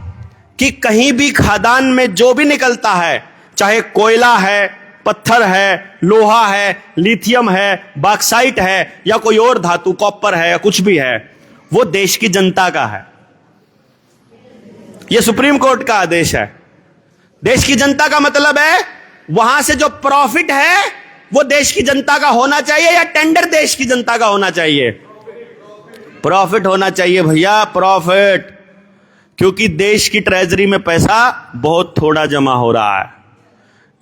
कि कहीं भी खदान में जो भी निकलता है, चाहे कोयला है, पत्थर है, लोहा है, लिथियम है, बॉक्साइट है, या कोई और धातु, कॉपर है या कुछ भी है, वो देश की जनता का है। यह सुप्रीम कोर्ट का आदेश है। देश की जनता का मतलब है वहां से जो प्रॉफिट है वो देश की जनता का होना चाहिए या टेंडर देश की जनता का होना चाहिए? प्रॉफिट होना चाहिए भैया, प्रॉफिट। क्योंकि देश की ट्रेजरी में पैसा बहुत थोड़ा जमा हो रहा है।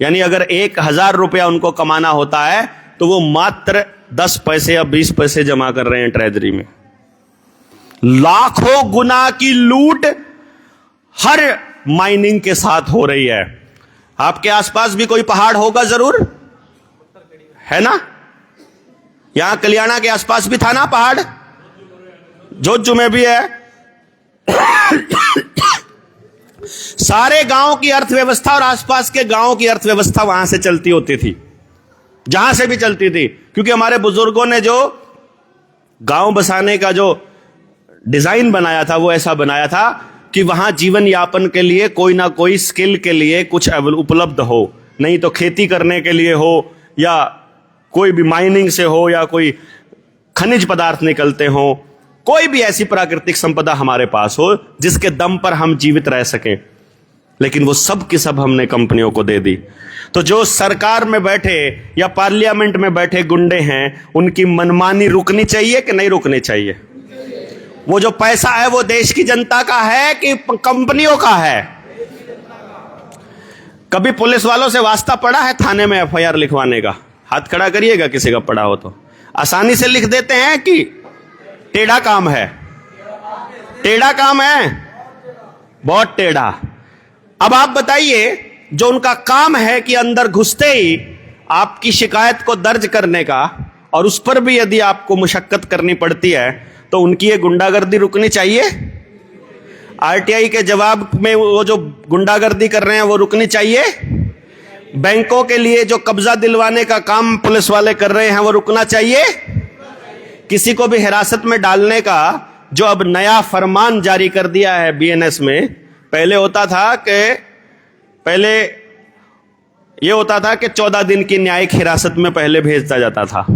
यानी अगर 1,000 रुपया उनको कमाना होता है तो वो मात्र 10 पैसे या 20 पैसे जमा कर रहे हैं ट्रेजरी में। लाखों गुना की लूट हर माइनिंग के साथ हो रही है। आपके आसपास भी कोई पहाड़ होगा जरूर, है ना? यहां कल्याणा के आसपास भी था ना पहाड़, जोजू में भी है। सारे गांव की अर्थव्यवस्था और आसपास के गांव की अर्थव्यवस्था वहां से चलती होती थी, जहां से भी चलती थी। क्योंकि हमारे बुजुर्गों ने जो गांव बसाने का जो डिजाइन बनाया था वो ऐसा बनाया था कि वहां जीवन यापन के लिए कोई ना कोई स्किल के लिए कुछ उपलब्ध हो, नहीं तो खेती करने के लिए हो, या कोई भी माइनिंग से हो, या कोई खनिज पदार्थ निकलते हो, कोई भी ऐसी प्राकृतिक संपदा हमारे पास हो जिसके दम पर हम जीवित रह सकें। लेकिन वो सब की सब हमने कंपनियों को दे दी। तो जो सरकार में बैठे या पार्लियामेंट में बैठे गुंडे हैं, उनकी मनमानी रुकनी चाहिए कि नहीं रुकनी चाहिए? वो जो पैसा है वो देश की जनता का है कि कंपनियों का है? कभी पुलिस वालों से वास्ता पड़ा है थाने में एफआईआर लिखवाने का? हाथ खड़ा करिएगा किसी का पड़ा हो तो। आसानी से लिख देते हैं कि टेढ़ा काम है? टेढ़ा काम है, बहुत टेढ़ा। अब आप बताइए, जो उनका काम है कि अंदर घुसते ही आपकी शिकायत को दर्ज करने का, और उस पर भी यदि आपको मुशक्कत करनी पड़ती है, तो उनकी ये गुंडागर्दी रुकनी चाहिए? आरटीआई के जवाब में वो जो गुंडागर्दी कर रहे हैं वो रुकनी चाहिए? बैंकों के लिए जो कब्जा दिलवाने का काम पुलिस वाले कर रहे हैं वो रुकना चाहिए? किसी को भी हिरासत में डालने का जो अब नया फरमान जारी कर दिया है बीएनएस में, पहले होता था कि 14 दिन की न्यायिक हिरासत में पहले भेजा जाता था।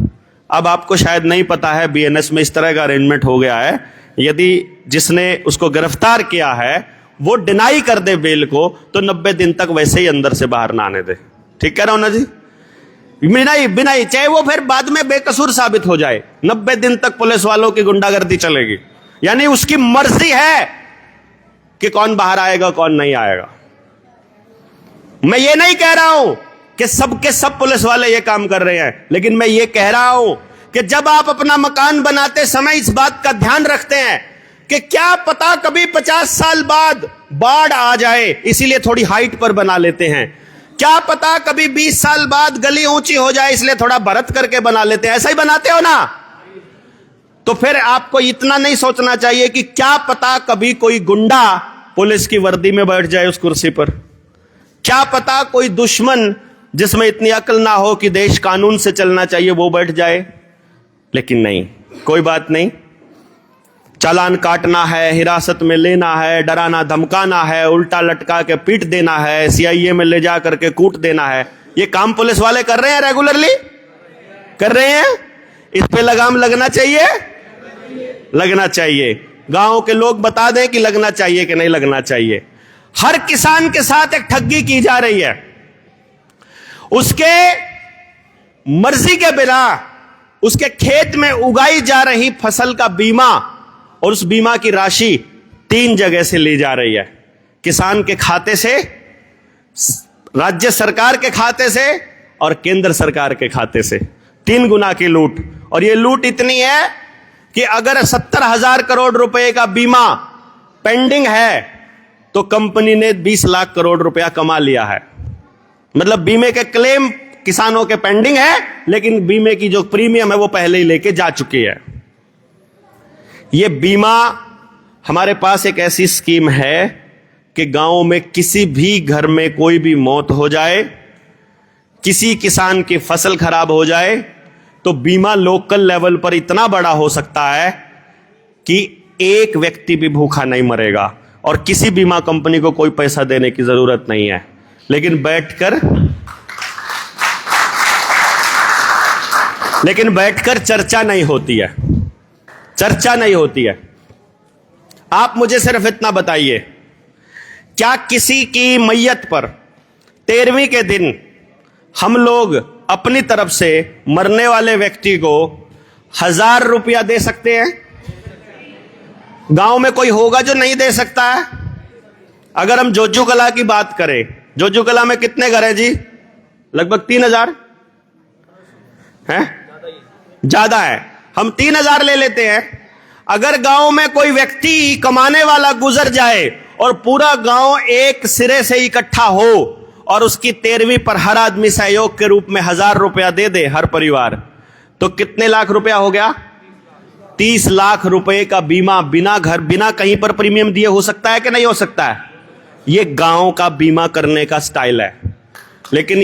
अब आपको शायद नहीं पता है, बीएनएस में इस तरह का अरेंजमेंट हो गया है, यदि जिसने उसको गिरफ्तार किया है वो डिनाई कर दे बेल को, तो 90 दिन तक वैसे ही अंदर से बाहर ना आने दे। ठीक कह रहा हूं ना जी? बिना चाहे वो फिर बाद में बेकसूर साबित हो जाए, 90 दिन तक पुलिस वालों की गुंडागर्दी चलेगी। यानी उसकी मर्जी है कि कौन बाहर आएगा कौन नहीं आएगा। मैं ये नहीं कह रहा हूं कि सबके सब पुलिस वाले ये काम कर रहे हैं, लेकिन मैं ये कह रहा हूं कि जब आप अपना मकान बनाते समय इस बात का ध्यान रखते हैं कि क्या पता कभी 50 साल बाद बाढ़ आ जाए, इसीलिए थोड़ी हाइट पर बना लेते हैं। क्या पता कभी 20 साल बाद गली ऊंची हो जाए, इसलिए थोड़ा भरत करके बना लेते हैं। ऐसा ही बनाते हो ना? तो फिर आपको इतना नहीं सोचना चाहिए कि क्या पता कभी कोई गुंडा पुलिस की वर्दी में बैठ जाए उस कुर्सी पर। क्या पता कोई दुश्मन जिसमें इतनी अकल ना हो कि देश कानून से चलना चाहिए वो बैठ जाए। लेकिन नहीं, कोई बात नहीं। चालान काटना है, हिरासत में लेना है, डराना धमकाना है, उल्टा लटका के पीट देना है, सीआईए में ले जा करके कूट देना है, ये काम पुलिस वाले कर रहे हैं, रेगुलरली कर रहे हैं। इस पे लगाम लगना चाहिए, लगना चाहिए। गांव के लोग बता दें कि लगना चाहिए कि नहीं लगना चाहिए। हर किसान के साथ एक ठगी की जा रही है, उसके मर्जी के बिना उसके खेत में उगाई जा रही फसल का बीमा और उस बीमा की राशि 3 जगह से ली जा रही है। किसान के खाते से, राज्य सरकार के खाते से और केंद्र सरकार के खाते से। 3 गुना की लूट। और यह लूट इतनी है कि अगर 70,000 करोड़ रुपए का बीमा पेंडिंग है तो कंपनी ने 20 लाख करोड़ रुपया कमा लिया है। मतलब बीमे के क्लेम किसानों के पेंडिंग है, लेकिन बीमे की जो प्रीमियम है वो पहले ही लेके जा चुकी है। ये बीमा, हमारे पास एक ऐसी स्कीम है कि गांव में किसी भी घर में कोई भी मौत हो जाए, किसी किसान की फसल खराब हो जाए, तो बीमा लोकल लेवल पर इतना बड़ा हो सकता है कि एक व्यक्ति भी भूखा नहीं मरेगा और किसी बीमा कंपनी को कोई पैसा देने की जरूरत नहीं है। लेकिन बैठकर चर्चा नहीं होती है, चर्चा नहीं होती है। आप मुझे सिर्फ इतना बताइए, क्या किसी की मैयत पर 13वीं के दिन हम लोग अपनी तरफ से मरने वाले व्यक्ति को 1000 रुपया दे सकते हैं? गांव में कोई होगा जो नहीं दे सकता है? अगर हम जोजू कला की बात करें, जोजू कला में कितने घर हैं जी? लगभग 3000 हैं, ज्यादा है। हम 3000 ले लेते हैं। अगर गांव में कोई व्यक्ति कमाने वाला गुजर जाए और पूरा गांव एक सिरे से इकट्ठा हो और उसकी 13वीं पर हर आदमी सहयोग के रूप में 1000 रुपया दे दे हर परिवार, तो कितने लाख रुपया हो गया? 30 लाख रुपए का बीमा बिना घर बिना कहीं पर प्रीमियम दिए हो सकता है कि नहीं हो सकता है? ये गांव का बीमा करने का स्टाइल है। लेकिन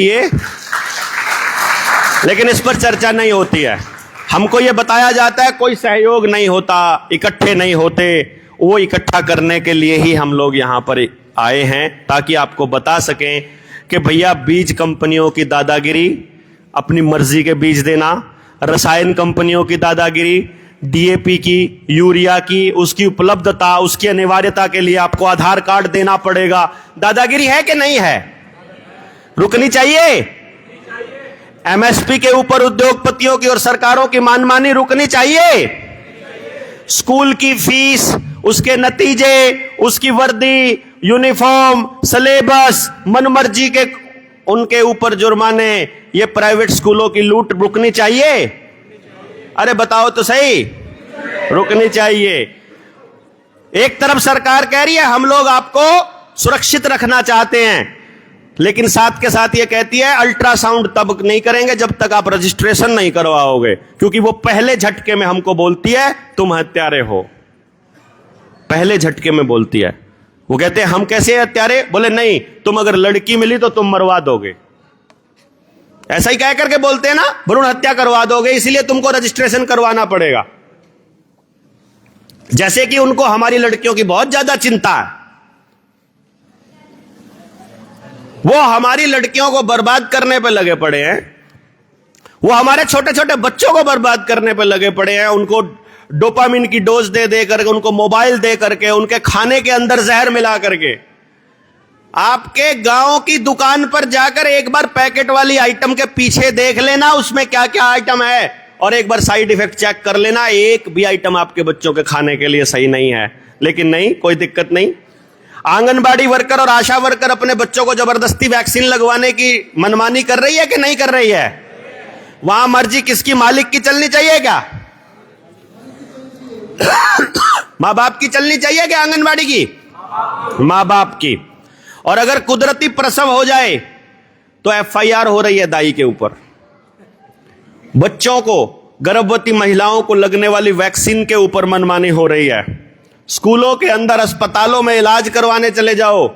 इस पर चर्चा नहीं होती है। हमको ये बताया जाता है कोई सहयोग नहीं होता, इकट्ठे नहीं होते। वो इकट्ठा करने के लिए ही हम लोग यहां पर आए हैं, ताकि आपको बता सकें कि भैया बीज कंपनियों की दादागिरी, अपनी मर्जी के बीज देना, रसायन कंपनियों की दादागिरी, डीएपी की, यूरिया की, उसकी उपलब्धता, उसकी अनिवार्यता के लिए आपको आधार कार्ड देना पड़ेगा। दादागिरी है कि नहीं है? रुकनी चाहिए। एमएसपी के ऊपर उद्योगपतियों की और सरकारों की मनमानी रुकनी चाहिए। स्कूल की फीस, उसके नतीजे, उसकी वर्दी, यूनिफॉर्म, सिलेबस, मनमर्जी के उनके ऊपर जुर्माने, ये प्राइवेट स्कूलों की लूट रुकनी चाहिए। अरे बताओ तो सही, रुकनी चाहिए। एक तरफ सरकार कह रही है हम लोग आपको सुरक्षित रखना चाहते हैं, लेकिन साथ के साथ ये कहती है अल्ट्रासाउंड तब नहीं करेंगे जब तक आप रजिस्ट्रेशन नहीं करवाओगे, क्योंकि वो पहले झटके में हमको बोलती है तुम हत्यारे हो। पहले झटके में बोलती है। वो कहते हैं हम कैसे हत्यारे? बोले नहीं, तुम अगर लड़की मिली तो तुम मरवा दोगे। ऐसा ही कह करके बोलते हैं ना, भ्रूण हत्या करवा दोगे, इसलिए तुमको रजिस्ट्रेशन करवाना पड़ेगा। जैसे कि उनको हमारी लड़कियों की बहुत ज्यादा चिंता है। वो हमारी लड़कियों को बर्बाद करने पे लगे पड़े हैं। वो हमारे छोटे छोटे बच्चों को बर्बाद करने पे लगे पड़े हैं। उनको डोपामिन की डोज दे करके, उनको मोबाइल दे करके, उनके खाने के अंदर जहर मिला करके। आपके गांव की दुकान पर जाकर एक बार पैकेट वाली आइटम के पीछे देख लेना उसमें क्या क्या आइटम है, और एक बार साइड इफेक्ट चेक कर लेना। एक भी आइटम आपके बच्चों के खाने के लिए सही नहीं है। लेकिन नहीं, कोई दिक्कत नहीं। आंगनबाड़ी वर्कर और आशा वर्कर अपने बच्चों को जबरदस्ती वैक्सीन लगवाने की मनमानी कर रही है कि नहीं कर रही है? वहां मर्जी किसकी? मालिक की चलनी चाहिए क्या? मां बाप की चलनी चाहिए क्या? आंगनबाड़ी की? मां बाप की। और अगर कुदरती प्रसव हो जाए तो एफआईआर हो रही है दाई के ऊपर। बच्चों को, गर्भवती महिलाओं को लगने वाली वैक्सीन के ऊपर मनमानी हो रही है। स्कूलों के अंदर, अस्पतालों में इलाज करवाने चले जाओ,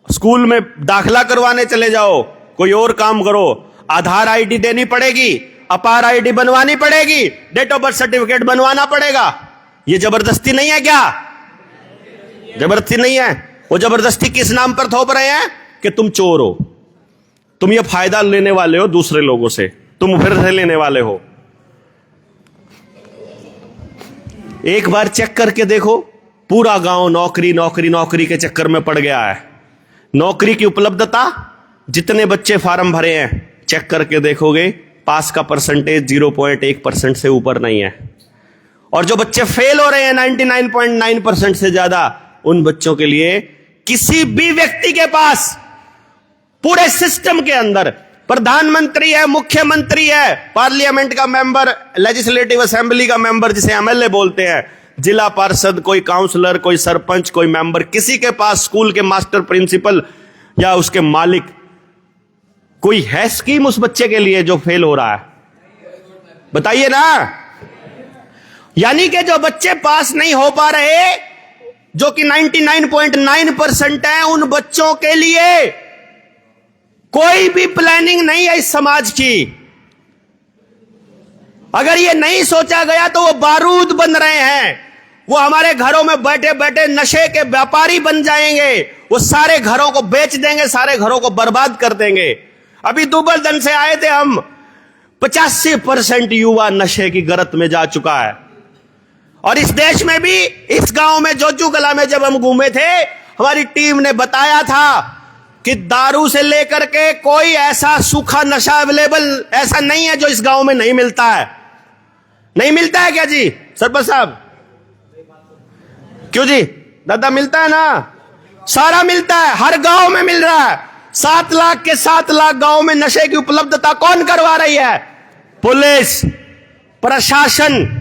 स्कूल में दाखिला करवाने चले जाओ, कोई और काम करो, आधार आईडी देनी पड़ेगी, अपार आईडी बनवानी पड़ेगी, डेट ऑफ बर्थ सर्टिफिकेट बनवाना पड़ेगा। ये जबरदस्ती नहीं है क्या? जबरदस्ती नहीं है। वो जबरदस्ती किस नाम पर थोप रहे हैं? कि तुम चोर हो, तुम ये फायदा लेने वाले हो दूसरे लोगों से, तुम फिर से लेने वाले हो। एक बार चेक करके देखो, पूरा गांव नौकरी नौकरी नौकरी के चक्कर में पड़ गया है। नौकरी की उपलब्धता, जितने बच्चे फार्म भरे हैं चेक करके देखोगे, पास का परसेंटेज 0.1% से ऊपर नहीं है। और जो बच्चे फेल हो रहे हैं 99.9% से ज्यादा, उन बच्चों के लिए किसी भी व्यक्ति के पास पूरे सिस्टम के अंदर प्रधानमंत्री है, मुख्यमंत्री है, पार्लियामेंट का मेंबर, लेजिस्लेटिव असेंबली का मेंबर जिसे एमएलए बोलते हैं, जिला पार्षद, कोई काउंसलर, कोई सरपंच, कोई मेंबर, किसी के पास स्कूल के मास्टर प्रिंसिपल या उसके मालिक कोई है स्कीम उस बच्चे के लिए जो फेल हो रहा है? बताइए ना। यानी कि जो बच्चे पास नहीं हो पा रहे, जो कि 99.9% हैं, उन बच्चों के लिए कोई भी प्लानिंग नहीं है इस समाज की। अगर ये नहीं सोचा गया तो वो बारूद बन रहे हैं, वो हमारे घरों में बैठे बैठे नशे के व्यापारी बन जाएंगे, वो सारे घरों को बेच देंगे, सारे घरों को बर्बाद कर देंगे। अभी दुबलदन से आए थे हम, 85% युवा नशे की गरत में जा चुका है। और इस देश में भी, इस गांव में जोजू कला में जब हम घूमे थे, हमारी टीम ने बताया था कि दारू से लेकर के कोई ऐसा सूखा नशा अवेलेबल ऐसा नहीं है जो इस गांव में नहीं मिलता है। नहीं मिलता है क्या जी सरपंच साहब? क्यों जी दादा? मिलता है ना, सारा मिलता है, हर गांव में मिल रहा है। 7 लाख के 7 लाख गांव में नशे की उपलब्धता कौन करवा रही है? पुलिस, प्रशासन।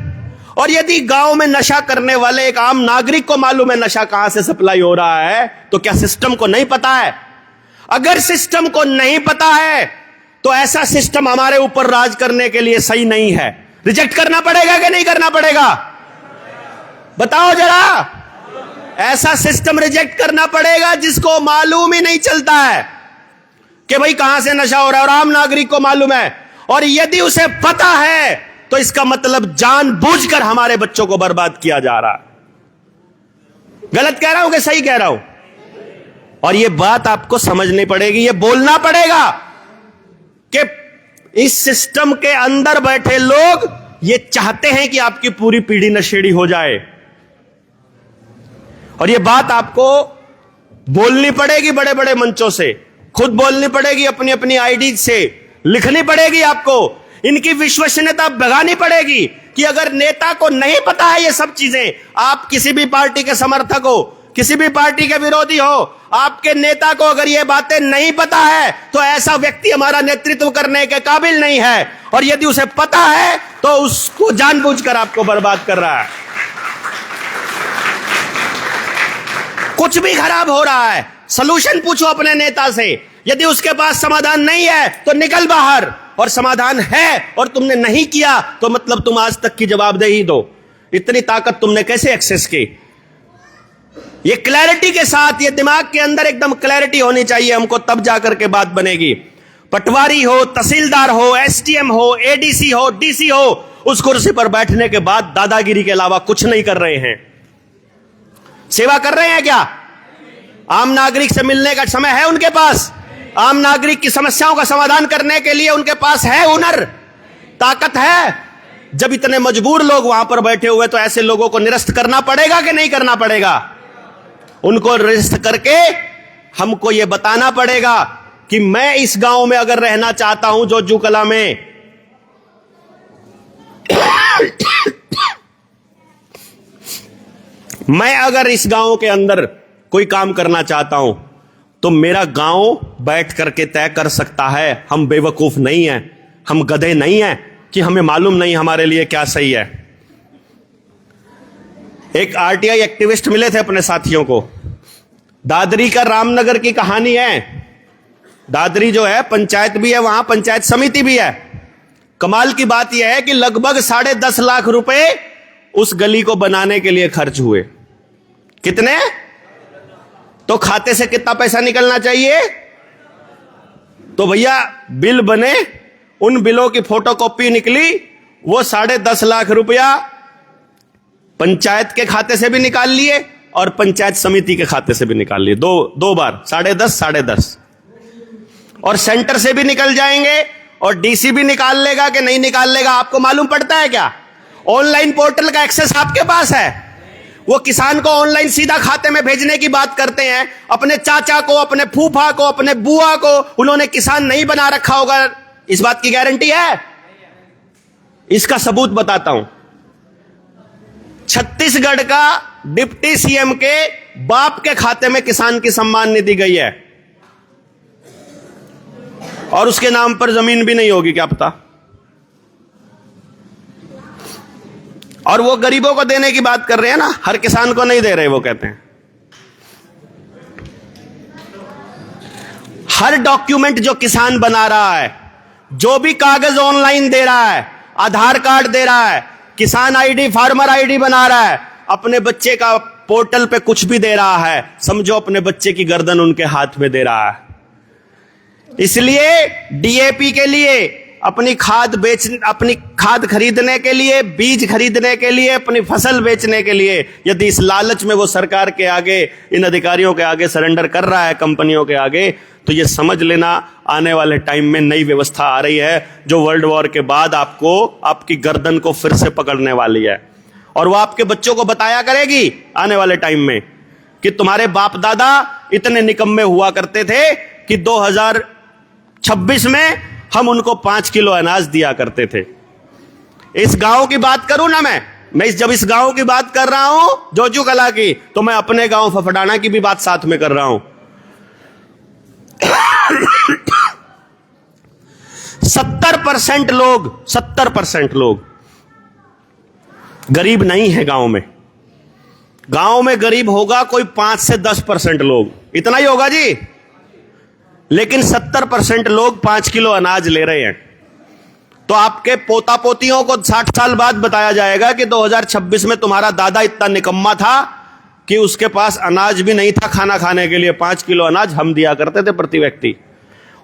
और यदि गांव में नशा करने वाले एक आम नागरिक को मालूम है नशा कहां से सप्लाई हो रहा है, तो क्या सिस्टम को नहीं पता है? अगर सिस्टम को नहीं पता है तो ऐसा सिस्टम हमारे ऊपर राज करने के लिए सही नहीं है। रिजेक्ट करना पड़ेगा कि नहीं करना पड़ेगा? बताओ जरा। ऐसा सिस्टम रिजेक्ट करना पड़ेगा जिसको मालूम ही नहीं चलता है कि भाई कहां से नशा हो रहा है, और आम नागरिक को मालूम है। और यदि उसे पता है तो इसका मतलब जानबूझकर हमारे बच्चों को बर्बाद किया जा रहा है। गलत कह रहा हूं कि सही कह रहा हूं? और यह बात आपको समझनी पड़ेगी, यह बोलना पड़ेगा कि इस सिस्टम के अंदर बैठे लोग ये चाहते हैं कि आपकी पूरी पीढ़ी नशेड़ी हो जाए। और यह बात आपको बोलनी पड़ेगी बड़े बड़े मंचों से, खुद बोलनी पड़ेगी, अपनी अपनी आईडी से लिखनी पड़ेगी आपको। इनकी विश्वसनीयता भगानी पड़ेगी कि अगर नेता को नहीं पता है ये सब चीजें, आप किसी भी पार्टी के समर्थक हो, किसी भी पार्टी के विरोधी हो, आपके नेता को अगर ये बातें नहीं पता है तो ऐसा व्यक्ति हमारा नेतृत्व करने के काबिल नहीं है। और यदि उसे पता है तो उसको जानबूझकर आपको बर्बाद कर रहा है। कुछ भी खराब हो रहा है, सलूशन पूछो अपने नेता से। यदि उसके पास समाधान नहीं है तो निकल बाहर, और समाधान है और तुमने नहीं किया तो मतलब तुम आज तक की जवाबदेही दो। इतनी ताकत तुमने कैसे एक्सेस की? ये क्लैरिटी के साथ, ये दिमाग के अंदर एकदम क्लैरिटी होनी चाहिए हमको, तब जाकर के बात बनेगी। पटवारी हो, तहसीलदार हो, एसडीएम हो, एडीसी हो, डीसी हो, उस कुर्सी पर बैठने के बाद दादागिरी के अलावा कुछ नहीं कर रहे हैं। सेवा कर रहे हैं क्या? आम नागरिक से मिलने का समय है उनके पास? आम नागरिक की समस्याओं का समाधान करने के लिए उनके पास है हुनर, ताकत है? जब इतने मजबूर लोग वहां पर बैठे हुए तो ऐसे लोगों को निरस्त करना पड़ेगा कि नहीं करना पड़ेगा? उनको निरस्त करके हमको यह बताना पड़ेगा कि मैं इस गांव में अगर रहना चाहता हूं, जोजू कला में, मैं अगर इस गांव के अंदर कोई काम करना चाहता हूं तो मेरा गांव बैठ करके तय कर सकता है। हम बेवकूफ नहीं हैं, हम गधे नहीं हैं कि हमें मालूम नहीं हमारे लिए क्या सही है। एक आरटीआई एक्टिविस्ट मिले थे अपने साथियों को। दादरी का रामनगर की कहानी है। दादरी जो है पंचायत भी है, वहां पंचायत समिति भी है। कमाल की बात यह है कि लगभग 10.5 लाख रुपए उस गली को बनाने के लिए खर्च हुए। कितने? तो खाते से कितना पैसा निकलना चाहिए? तो भैया बिल बने, उन बिलों की फोटोकॉपी निकली, वो 10.5 लाख रुपया पंचायत के खाते से भी निकाल लिए और पंचायत समिति के खाते से भी निकाल लिए। दो बार 10.5 और सेंटर से भी निकल जाएंगे और डीसी भी निकाल लेगा कि नहीं निकाल लेगा आपको मालूम पड़ता है क्या? ऑनलाइन पोर्टल का एक्सेस आपके पास है। वो किसान को ऑनलाइन सीधा खाते में भेजने की बात करते हैं। अपने चाचा को, अपने फूफा को, अपने बुआ को उन्होंने किसान नहीं बना रखा होगा, इस बात की गारंटी है? इसका सबूत बताता हूं। छत्तीसगढ़ का डिप्टी सीएम के बाप के खाते में किसान की सम्मान निधि गई है और उसके नाम पर जमीन भी नहीं होगी, क्या पता। और वो गरीबों को देने की बात कर रहे हैं ना, हर किसान को नहीं दे रहे। वो कहते हैं हर डॉक्यूमेंट जो किसान बना रहा है, जो भी कागज ऑनलाइन दे रहा है, आधार कार्ड दे रहा है, किसान आईडी, फार्मर आईडी बना रहा है, अपने बच्चे का पोर्टल पे कुछ भी दे रहा है, समझो अपने बच्चे की गर्दन उनके हाथ में दे रहा है। इसलिए डीएपी के लिए अपनी खाद खरीदने के लिए, बीज खरीदने के लिए, अपनी फसल बेचने के लिए, यदि इस लालच में वो सरकार के आगे, इन अधिकारियों के आगे सरेंडर कर रहा है, कंपनियों के आगे, तो ये समझ लेना आने वाले टाइम में नई व्यवस्था आ रही है जो वर्ल्ड वॉर के बाद आपको, आपकी गर्दन को फिर से पकड़ने वाली है। और वो आपके बच्चों को बताया करेगी आने वाले टाइम में कि तुम्हारे बाप दादा इतने निकम्मे हुआ करते थे कि 2026 में हम उनको 5 किलो अनाज दिया करते थे। इस गांव की बात करूं ना मैं जब इस गांव की बात कर रहा हूं जोजू कला की, तो मैं अपने गांव फफडाना की भी बात साथ में कर रहा हूं। 70% लोग गरीब नहीं है गांव में। गांव में गरीब होगा कोई 5 से 10% लोग, इतना ही होगा जी। लेकिन 70% लोग 5 किलो अनाज ले रहे हैं। तो आपके पोता पोतियों को 60 साल बाद बताया जाएगा कि 2026 में तुम्हारा दादा इतना निकम्मा था कि उसके पास अनाज भी नहीं था खाना खाने के लिए। 5 किलो अनाज हम दिया करते थे प्रति व्यक्ति।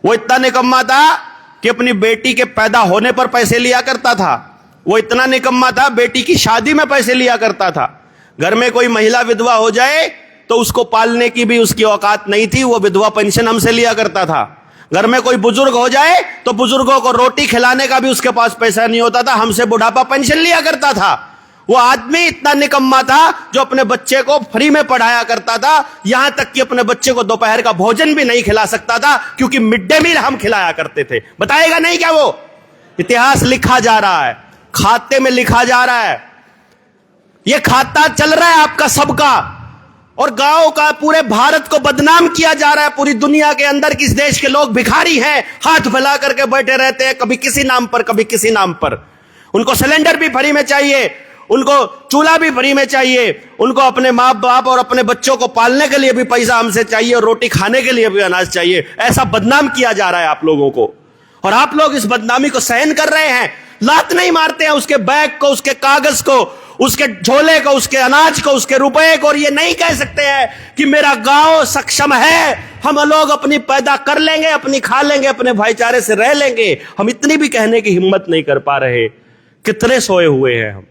वो इतना निकम्मा था कि अपनी बेटी के पैदा होने पर पैसे लिया करता था। वो इतना निकम्मा था, बेटी की शादी में पैसे लिया करता था। घर में कोई महिला विधवा हो जाए तो उसको पालने की भी उसकी औकात नहीं थी, वो विधवा पेंशन हमसे लिया करता था। घर में कोई बुजुर्ग हो जाए तो बुजुर्गों को रोटी खिलाने का भी उसके पास पैसा नहीं होता था, हमसे बुढ़ापा पेंशन लिया करता था। वो आदमी इतना निकम्मा था जो अपने बच्चे को फ्री में पढ़ाया करता था, यहां तक कि अपने बच्चे को दोपहर का भोजन भी नहीं खिला सकता था क्योंकि मिड डे मील हम खिलाया करते थे। बताएगा नहीं क्या? वो इतिहास लिखा जा रहा है, खाते में लिखा जा रहा है। ये खाता चल रहा है आपका सबका, और गांव का पूरे भारत को बदनाम किया जा रहा है पूरी दुनिया के अंदर कि इस देश के लोग भिखारी हैं, हाथ फैला करके बैठे रहते हैं, कभी किसी नाम पर कभी किसी नाम पर। उनको सिलेंडर भी फ्री में चाहिए, उनको चूल्हा भी फ्री में चाहिए, उनको अपने माँ बाप और अपने बच्चों को पालने के लिए भी पैसा हमसे चाहिए और रोटी खाने के लिए भी अनाज चाहिए। ऐसा बदनाम किया जा रहा है आप लोगों को, और आप लोग इस बदनामी को सहन कर रहे हैं। लात नहीं मारते हैं उसके बैग को, उसके कागज को, उसके झोले को, उसके अनाज को, उसके रुपए को, और ये नहीं कह सकते हैं कि मेरा गांव सक्षम है, हम लोग अपनी पैदा कर लेंगे, अपनी खा लेंगे, अपने भाईचारे से रह लेंगे। हम इतनी भी कहने की हिम्मत नहीं कर पा रहे। कितने सोए हुए हैं हम।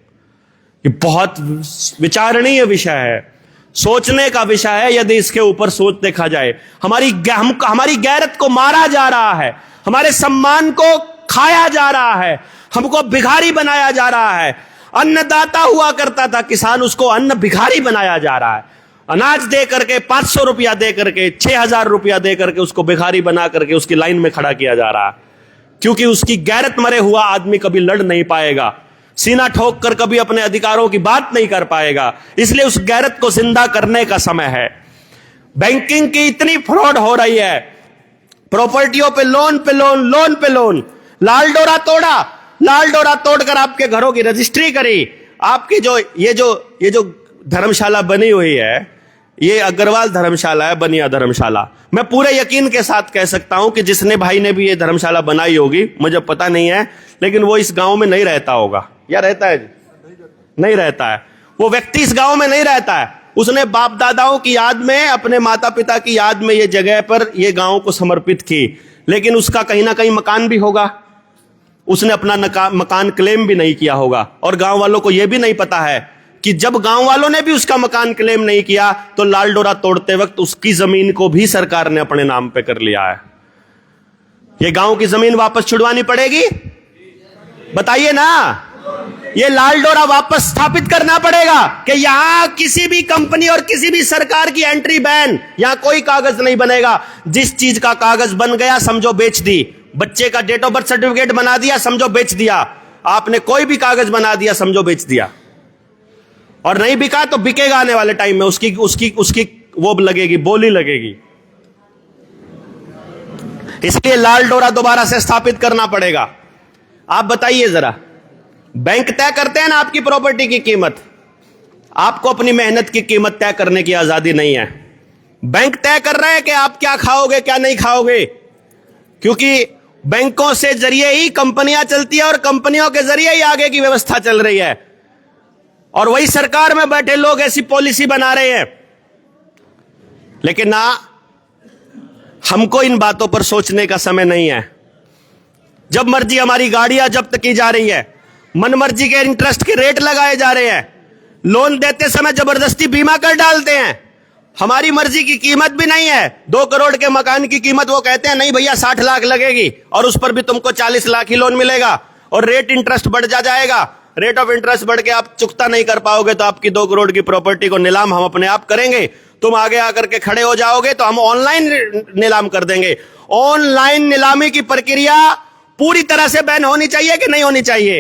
ये बहुत विचारणीय विषय है, सोचने का विषय है। यदि इसके ऊपर सोच देखा जाए, हमारी गैरत को मारा जा रहा है, हमारे सम्मान को खाया जा रहा है, हमको भिखारी बनाया जा रहा है। अन्नदाता हुआ करता था किसान, उसको अन्न भिखारी बनाया जा रहा है। अनाज दे करके 500 रुपया दे करके, 6000 रुपया दे करके उसको भिखारी बना करके उसकी लाइन में खड़ा किया जा रहा है, क्योंकि उसकी गैरत मरे हुआ आदमी कभी लड़ नहीं पाएगा, सीना ठोक कर कभी अपने अधिकारों की बात नहीं कर पाएगा। इसलिए उस गैरत को जिंदा करने का समय है। बैंकिंग की इतनी फ्रॉड हो रही है, प्रॉपर्टियों पे लोन पे लोन, लोन पे लोन। लाल डोरा तोड़कर आपके घरों की रजिस्ट्री करी। आपकी ये जो धर्मशाला बनी हुई है, ये अग्रवाल धर्मशाला है, बनिया धर्मशाला। मैं पूरे यकीन के साथ कह सकता हूं कि जिसने भाई ने भी ये धर्मशाला बनाई होगी, मुझे पता नहीं है, लेकिन वो इस गांव में नहीं रहता होगा। या रहता है? नहीं रहता है। वो व्यक्ति इस गांव में नहीं रहता है। उसने बाप दादाओं की याद में, अपने माता पिता की याद में ये जगह पर, ये गांव को समर्पित की। लेकिन उसका कहीं ना कहीं मकान भी होगा, उसने अपना मकान क्लेम भी नहीं किया होगा। और गांव वालों को यह भी नहीं पता है कि जब गांव वालों ने भी उसका मकान क्लेम नहीं किया तो लाल डोरा तोड़ते वक्त उसकी जमीन को भी सरकार ने अपने नाम पे कर लिया है। ये गांव की जमीन वापस छुड़वानी पड़ेगी, बताइए ना। ये लाल डोरा वापस स्थापित करना पड़ेगा कि यहां किसी भी कंपनी और किसी भी सरकार की एंट्री बैन, यहां कोई कागज नहीं बनेगा। जिस चीज का कागज बन गया समझो बेच दी। बच्चे का डेट ऑफ बर्थ सर्टिफिकेट बना दिया, समझो बेच दिया। आपने कोई भी कागज बना दिया, समझो बेच दिया। और नहीं बिका तो बिकेगा आने वाले टाइम में, उसकी वो लगेगी, बोली लगेगी। इसलिए लाल डोरा दोबारा से स्थापित करना पड़ेगा। आप बताइए जरा, बैंक तय करते हैं ना आपकी प्रॉपर्टी की कीमत, आपको अपनी मेहनत की कीमत तय करने की आजादी नहीं है। बैंक तय कर रहे हैं कि आप क्या खाओगे क्या नहीं खाओगे, क्योंकि बैंकों से जरिए ही कंपनियां चलती है और कंपनियों के जरिए ही आगे की व्यवस्था चल रही है। और वही सरकार में बैठे लोग ऐसी पॉलिसी बना रहे हैं। लेकिन ना, हमको इन बातों पर सोचने का समय नहीं है। जब मर्जी हमारी गाड़ियां जब्त की जा रही है, मनमर्जी के इंटरेस्ट के रेट लगाए जा रहे हैं, लोन देते समय जबरदस्ती बीमा कर डालते हैं, हमारी मर्जी की कीमत भी नहीं है। 2 करोड़ के मकान की कीमत वो कहते हैं नहीं भैया 60 लाख लगेगी और उस पर भी तुमको 40 लाख ही लोन मिलेगा और रेट इंटरेस्ट बढ़ जाएगा। रेट ऑफ इंटरेस्ट बढ़ के आप चुकता नहीं कर पाओगे तो आपकी 2 करोड़ की प्रॉपर्टी को नीलाम हम अपने आप करेंगे, तुम आगे आकर के खड़े हो जाओगे तो हम ऑनलाइन नीलाम कर देंगे। ऑनलाइन नीलामी की प्रक्रिया पूरी तरह से बैन होनी चाहिए कि नहीं होनी चाहिए?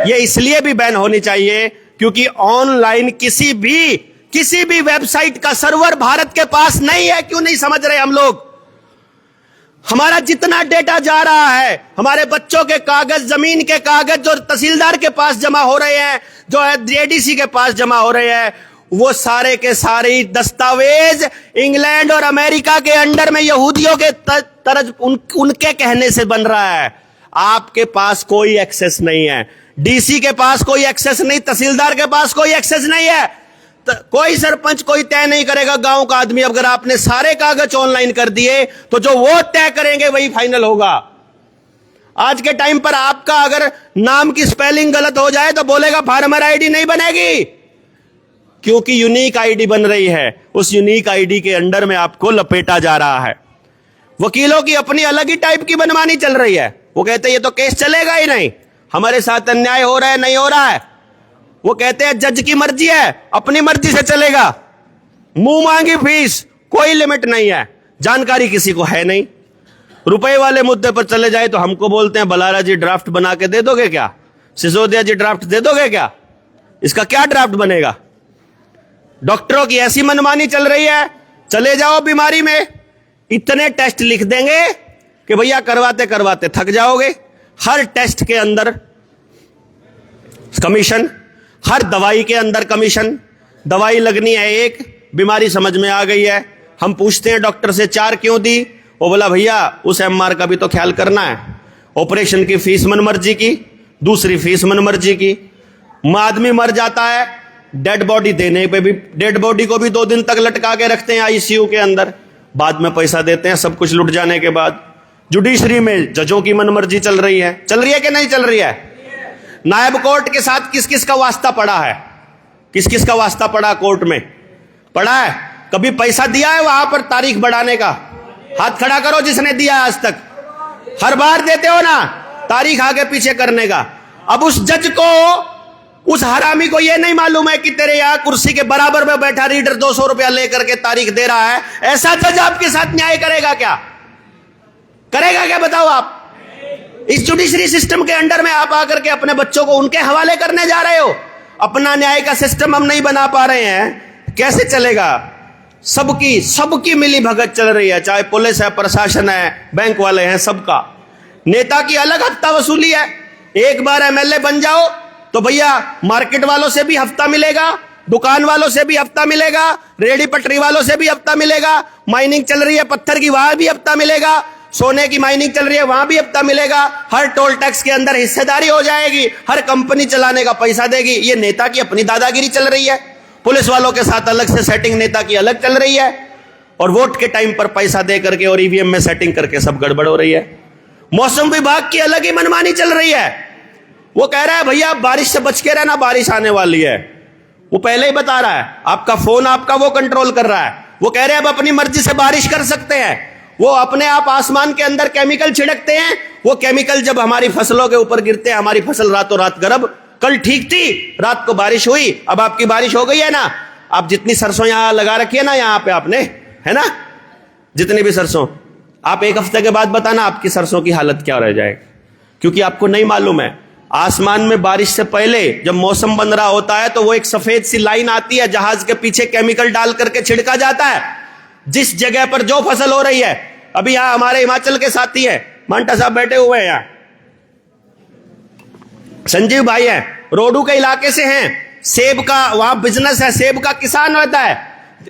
ये इसलिए भी बैन होनी चाहिए क्योंकि ऑनलाइन किसी भी वेबसाइट का सर्वर भारत के पास नहीं है। क्यों नहीं समझ रहे हम लोग? हमारा जितना डेटा जा रहा है, हमारे बच्चों के कागज, जमीन के कागज जो तहसीलदार के पास जमा हो रहे हैं, जो है एडीसी के पास जमा हो रहे हैं, वो सारे के सारे दस्तावेज इंग्लैंड और अमेरिका के अंडर में यहूदियों के तरज उनके कहने से बन रहा है। आपके पास कोई एक्सेस नहीं है, डीसी के पास कोई एक्सेस नहीं, तहसीलदार के पास कोई एक्सेस नहीं है, कोई सरपंच कोई तय नहीं करेगा। गांव का आदमी अगर आपने सारे कागज ऑनलाइन कर दिए तो जो वो तय करेंगे वही फाइनल होगा। आज के टाइम पर आपका अगर नाम की स्पेलिंग गलत हो जाए तो बोलेगा फार्मर आईडी नहीं बनेगी, क्योंकि यूनिक आईडी बन रही है। उस यूनिक आईडी के अंडर में आपको लपेटा जा रहा है। वकीलों की अपनी अलग ही टाइप की मनमानी चल रही है। वो कहते हैं ये तो केस चलेगा ही नहीं, हमारे साथ अन्याय हो रहा है, नहीं हो रहा है। वो कहते हैं जज की मर्जी है, अपनी मर्जी से चलेगा, मुंह मांगी फीस, कोई लिमिट नहीं है, जानकारी किसी को है नहीं। रुपए वाले मुद्दे पर चले जाए तो हमको बोलते हैं बलारा जी ड्राफ्ट बना के दे दोगे क्या? सिसोदिया जी ड्राफ्ट दे दोगे क्या? इसका क्या ड्राफ्ट बनेगा? डॉक्टरों की ऐसी मनमानी चल रही है, चले जाओ बीमारी में, इतने टेस्ट लिख देंगे कि भैया करवाते करवाते थक जाओगे। हर टेस्ट के अंदर कमीशन, हर दवाई के अंदर कमीशन। दवाई लगनी है एक, बीमारी समझ में आ गई है, हम पूछते हैं डॉक्टर से 4 क्यों दी? वो बोला भैया उस एमआर का भी तो ख्याल करना है, ऑपरेशन की फीस मनमर्जी की, दूसरी फीस मनमर्जी की। आदमी मर जाता है, डेड बॉडी देने पे भी, डेड बॉडी को भी 2 दिन तक लटका के रखते हैं आईसीयू के अंदर, बाद में पैसा देते हैं सब कुछ लुट जाने के बाद। जुडिशरी में जजों की मनमर्जी चल रही है कि नहीं चल रही है? नायब कोर्ट के साथ किस किस का वास्ता पड़ा है? किस किस का वास्ता पड़ा कोर्ट में? पड़ा है? कभी पैसा दिया है वहां पर तारीख बढ़ाने का? हाथ खड़ा करो जिसने दिया आज तक। हर बार देते हो ना तारीख आगे पीछे करने का। अब उस जज को, उस हरामी को यह नहीं मालूम है कि तेरे यहां कुर्सी के बराबर में बैठा रीडर 200 रुपया लेकर के तारीख दे रहा है। ऐसा जज आपके साथ न्याय करेगा क्या? करेगा क्या बताओ आप? इस जुडिशरी सिस्टम के अंडर में आप आकर के अपने बच्चों को उनके हवाले करने जा रहे हो। अपना न्याय का सिस्टम हम नहीं बना पा रहे हैं, कैसे चलेगा? सबकी मिली भगत चल रही है, चाहे पुलिस है, प्रशासन है, बैंक वाले हैं, सबका। नेता की अलग हफ्ता वसूली है। एक बार एमएलए बन जाओ तो भैया मार्केट वालों से भी हफ्ता मिलेगा, दुकान वालों से भी हफ्ता मिलेगा, रेडी पटरी वालों से भी हफ्ता मिलेगा, माइनिंग चल रही है पत्थर की वहां भी हफ्ता मिलेगा, सोने की माइनिंग चल रही है वहां भी हफ्ता मिलेगा, हर टोल टैक्स के अंदर हिस्सेदारी हो जाएगी, हर कंपनी चलाने का पैसा देगी। ये नेता की अपनी दादागिरी चल रही है। पुलिस वालों के साथ अलग से सेटिंग नेता की अलग चल रही है, और वोट के टाइम पर पैसा दे करके और ईवीएम में सेटिंग करके सब गड़बड़ हो रही है। मौसम विभाग की अलग ही मनमानी चल रही है। वो कह रहा है भैया बारिश से बच के रहना, बारिश आने वाली है। वो पहले ही बता रहा है, आपका फोन आपका वो कंट्रोल कर रहा है। वो कह रहे हैं अब अपनी मर्जी से बारिश कर सकते हैं। वो अपने आप आसमान के अंदर केमिकल छिड़कते हैं। वो केमिकल जब हमारी फसलों के ऊपर गिरते हैं, हमारी फसल रातों रात गर्म। कल ठीक थी, रात को बारिश हुई, अब आपकी बारिश हो गई है ना। आप जितनी सरसों यहां लगा रखी है ना, यहां पे आपने, है ना, जितनी भी सरसों, आप 1 हफ्ते के बाद बताना आपकी सरसों की हालत क्या रह जाएगी, क्योंकि आपको नहीं मालूम है। आसमान में बारिश से पहले जब मौसम बन रहा होता है तो वो एक सफेद सी लाइन आती है, जहाज के पीछे केमिकल डाल करके छिड़का जाता है। जिस जगह पर जो फसल हो रही है, अभी यहां हमारे हिमाचल के साथी हैं, मांटा साहब बैठे हुए हैं यहां, संजीव भाई हैं, रोडू के इलाके से हैं, सेब का वहां बिजनेस है, सेब का किसान होता है।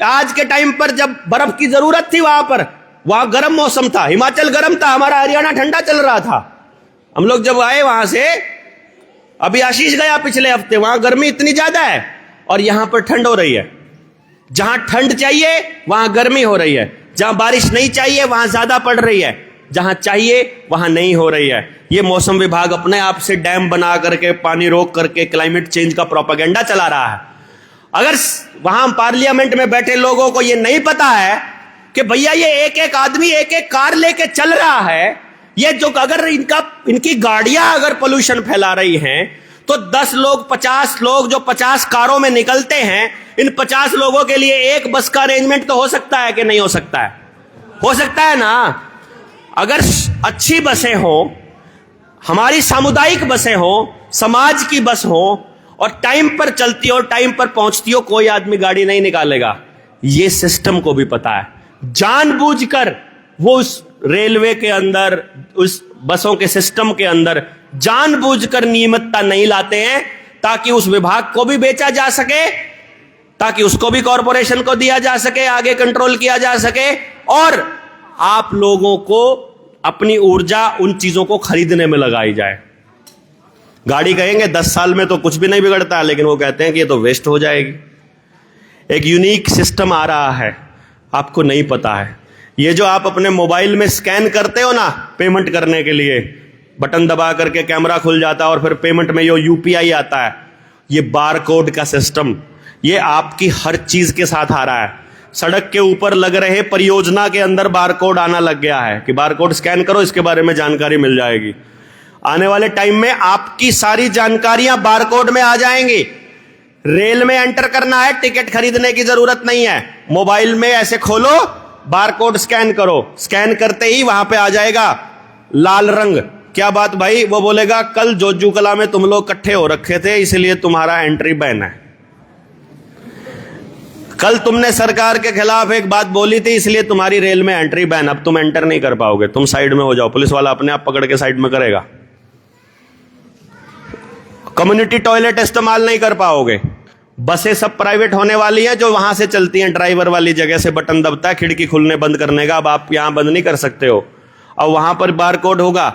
आज के टाइम पर जब बर्फ की जरूरत थी वहां पर, वहां गर्म मौसम था, हिमाचल गर्म था, हमारा हरियाणा ठंडा चल रहा था। हम लोग जब आए वहां से, अभी आशीष गया पिछले हफ्ते, वहां गर्मी इतनी ज्यादा है और यहां पर ठंड हो रही है। जहां ठंड चाहिए वहां गर्मी हो रही है, जहां बारिश नहीं चाहिए वहां ज्यादा पड़ रही है। जहां चाहिए वहां नहीं हो रही है। ये मौसम विभाग अपने आप से डैम बना करके, पानी रोक करके क्लाइमेट चेंज का प्रोपेगेंडा चला रहा है। अगर वहां पार्लियामेंट में बैठे लोगों को यह नहीं पता है कि भैया ये एक एक आदमी एक एक कार लेके चल रहा है, ये जो अगर इनकी गाड़ियां अगर पोल्यूशन फैला रही हैं, तो 10 लोग 50 लोग जो 50 कारों में निकलते हैं, इन 50 लोगों के लिए एक बस का अरेंजमेंट तो हो सकता है कि नहीं हो सकता है? हो सकता है ना। अगर अच्छी बसें हो, हमारी सामुदायिक बसें हो, समाज की बस हो और टाइम पर चलती हो, टाइम पर पहुंचती हो, कोई आदमी गाड़ी नहीं निकालेगा। ये सिस्टम को भी पता है। जानबूझकर वो उस रेलवे के अंदर, उस बसों के सिस्टम के अंदर जानबूझकर नियमितता नहीं लाते हैं, ताकि उस विभाग को भी बेचा जा सके, ताकि उसको भी कॉरपोरेशन को दिया जा सके, आगे कंट्रोल किया जा सके, और आप लोगों को अपनी ऊर्जा उन चीजों को खरीदने में लगाई जाए। गाड़ी कहेंगे 10 साल में तो कुछ भी नहीं बिगड़ता, लेकिन वो कहते हैं कि ये तो वेस्ट हो जाएगी। एक यूनिक सिस्टम आ रहा है, आपको नहीं पता है। ये जो आप अपने मोबाइल में स्कैन करते हो ना पेमेंट करने के लिए, बटन दबा करके कैमरा खुल जाता है और फिर पेमेंट में जो यूपीआई आता है, ये बारकोड का सिस्टम, ये आपकी हर चीज के साथ आ रहा है। सड़क के ऊपर लग रहे परियोजना के अंदर बारकोड आना लग गया है कि बारकोड स्कैन करो, इसके बारे में जानकारी मिल जाएगी। आने वाले टाइम में आपकी सारी जानकारियां बारकोड में आ जाएंगी। रेल में एंटर करना है, टिकट खरीदने की जरूरत नहीं है, मोबाइल में ऐसे खोलो, बारकोड स्कैन करो, स्कैन करते ही वहां पे आ जाएगा लाल रंग। क्या बात भाई? वो बोलेगा कल जोजू कला में तुम लोग इकट्ठे हो रखे थे, इसलिए तुम्हारा एंट्री बैन है। कल तुमने सरकार के खिलाफ एक बात बोली थी, इसलिए तुम्हारी रेल में एंट्री बैन, अब तुम एंटर नहीं कर पाओगे, तुम साइड में हो जाओ, पुलिस वाला अपने आप पकड़ के साइड में करेगा। कम्युनिटी टॉयलेट इस्तेमाल नहीं कर पाओगे। बसें सब प्राइवेट होने वाली हैं, जो वहां से चलती हैं, ड्राइवर वाली जगह से बटन दबता है खिड़की खुलने बंद करने का, अब आप यहां बंद नहीं कर सकते हो, अब वहां पर बारकोड होगा,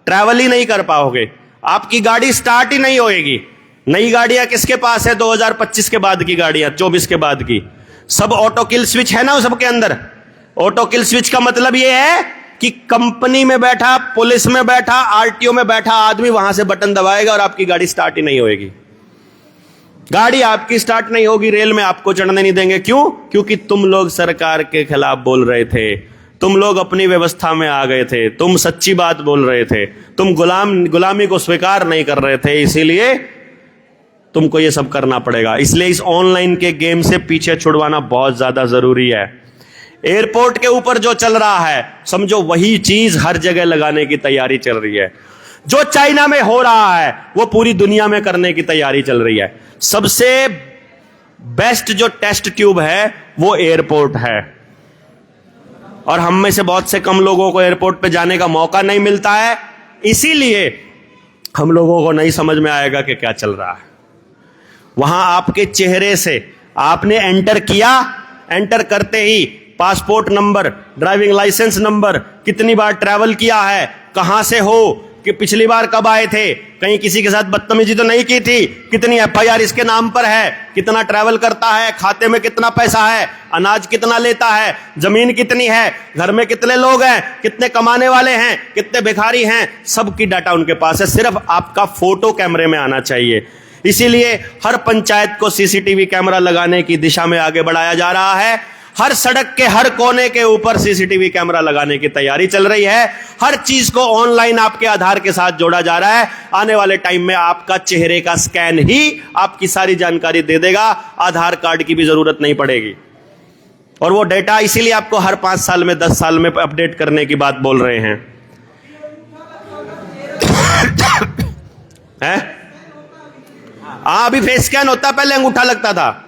ट्रैवल ही नहीं कर पाओगे, आपकी गाड़ी स्टार्ट ही नहीं होएगी। नई गाड़ियां किसके पास है? 2025 के बाद की गाड़ियां, 24 के बाद की, सब ऑटो किल स्विच है ना सबके अंदर। ऑटो किल स्विच का मतलब यह है कि कंपनी में बैठा, पुलिस में बैठा, आरटीओ में बैठा आदमी वहां से बटन दबाएगा और आपकी गाड़ी स्टार्ट ही नहीं होएगी। गाड़ी आपकी स्टार्ट नहीं होगी, रेल में आपको चढ़ने नहीं देंगे। क्यों? क्योंकि तुम लोग सरकार के खिलाफ बोल रहे थे, तुम लोग अपनी व्यवस्था में आ गए थे, तुम सच्ची बात बोल रहे थे, तुम गुलामी को स्वीकार नहीं कर रहे थे, इसीलिए तुमको ये सब करना पड़ेगा। इसलिए इस ऑनलाइन के गेम से पीछे छुड़वाना बहुत ज्यादा जरूरी है। एयरपोर्ट के ऊपर जो चल रहा है, समझो वही चीज हर जगह लगाने की तैयारी चल रही है। जो चाइना में हो रहा है वो पूरी दुनिया में करने की तैयारी चल रही है। सबसे बेस्ट जो टेस्ट ट्यूब है वो एयरपोर्ट है, और हम में से बहुत से कम लोगों को एयरपोर्ट पे जाने का मौका नहीं मिलता है, इसीलिए हम लोगों को नहीं समझ में आएगा कि क्या चल रहा है। वहां आपके चेहरे से आपने एंटर किया, एंटर करते ही passport number, driving licence number, कितनी बार ट्रैवल किया है, कहां से हो, कि पिछली बार कब आए थे, कहीं किसी के साथ बदतमीजी तो नहीं की थी, कितनी एफआईआर इसके नाम पर है, कितना ट्रैवल करता है, खाते में कितना पैसा है, अनाज कितना लेता है, जमीन कितनी है, घर में कितने लोग हैं, कितने कमाने वाले हैं, कितने भिखारी हैं, सबकी डाटा उनके पास है। सिर्फ आपका फोटो कैमरे में आना चाहिए। इसीलिए हर पंचायत को सीसीटीवी कैमरा लगाने की दिशा में आगे बढ़ाया जा रहा है। हर सड़क के हर कोने के ऊपर सीसीटीवी कैमरा लगाने की तैयारी चल रही है। हर चीज को ऑनलाइन आपके आधार के साथ जोड़ा जा रहा है। आने वाले टाइम में आपका चेहरे का स्कैन ही आपकी सारी जानकारी दे देगा, आधार कार्ड की भी जरूरत नहीं पड़ेगी। और वो डेटा इसीलिए आपको हर 5 साल में, 10 साल में अपडेट करने की बात बोल रहे हैं। अभी फेस स्कैन होता, पहले अंगूठा लगता था।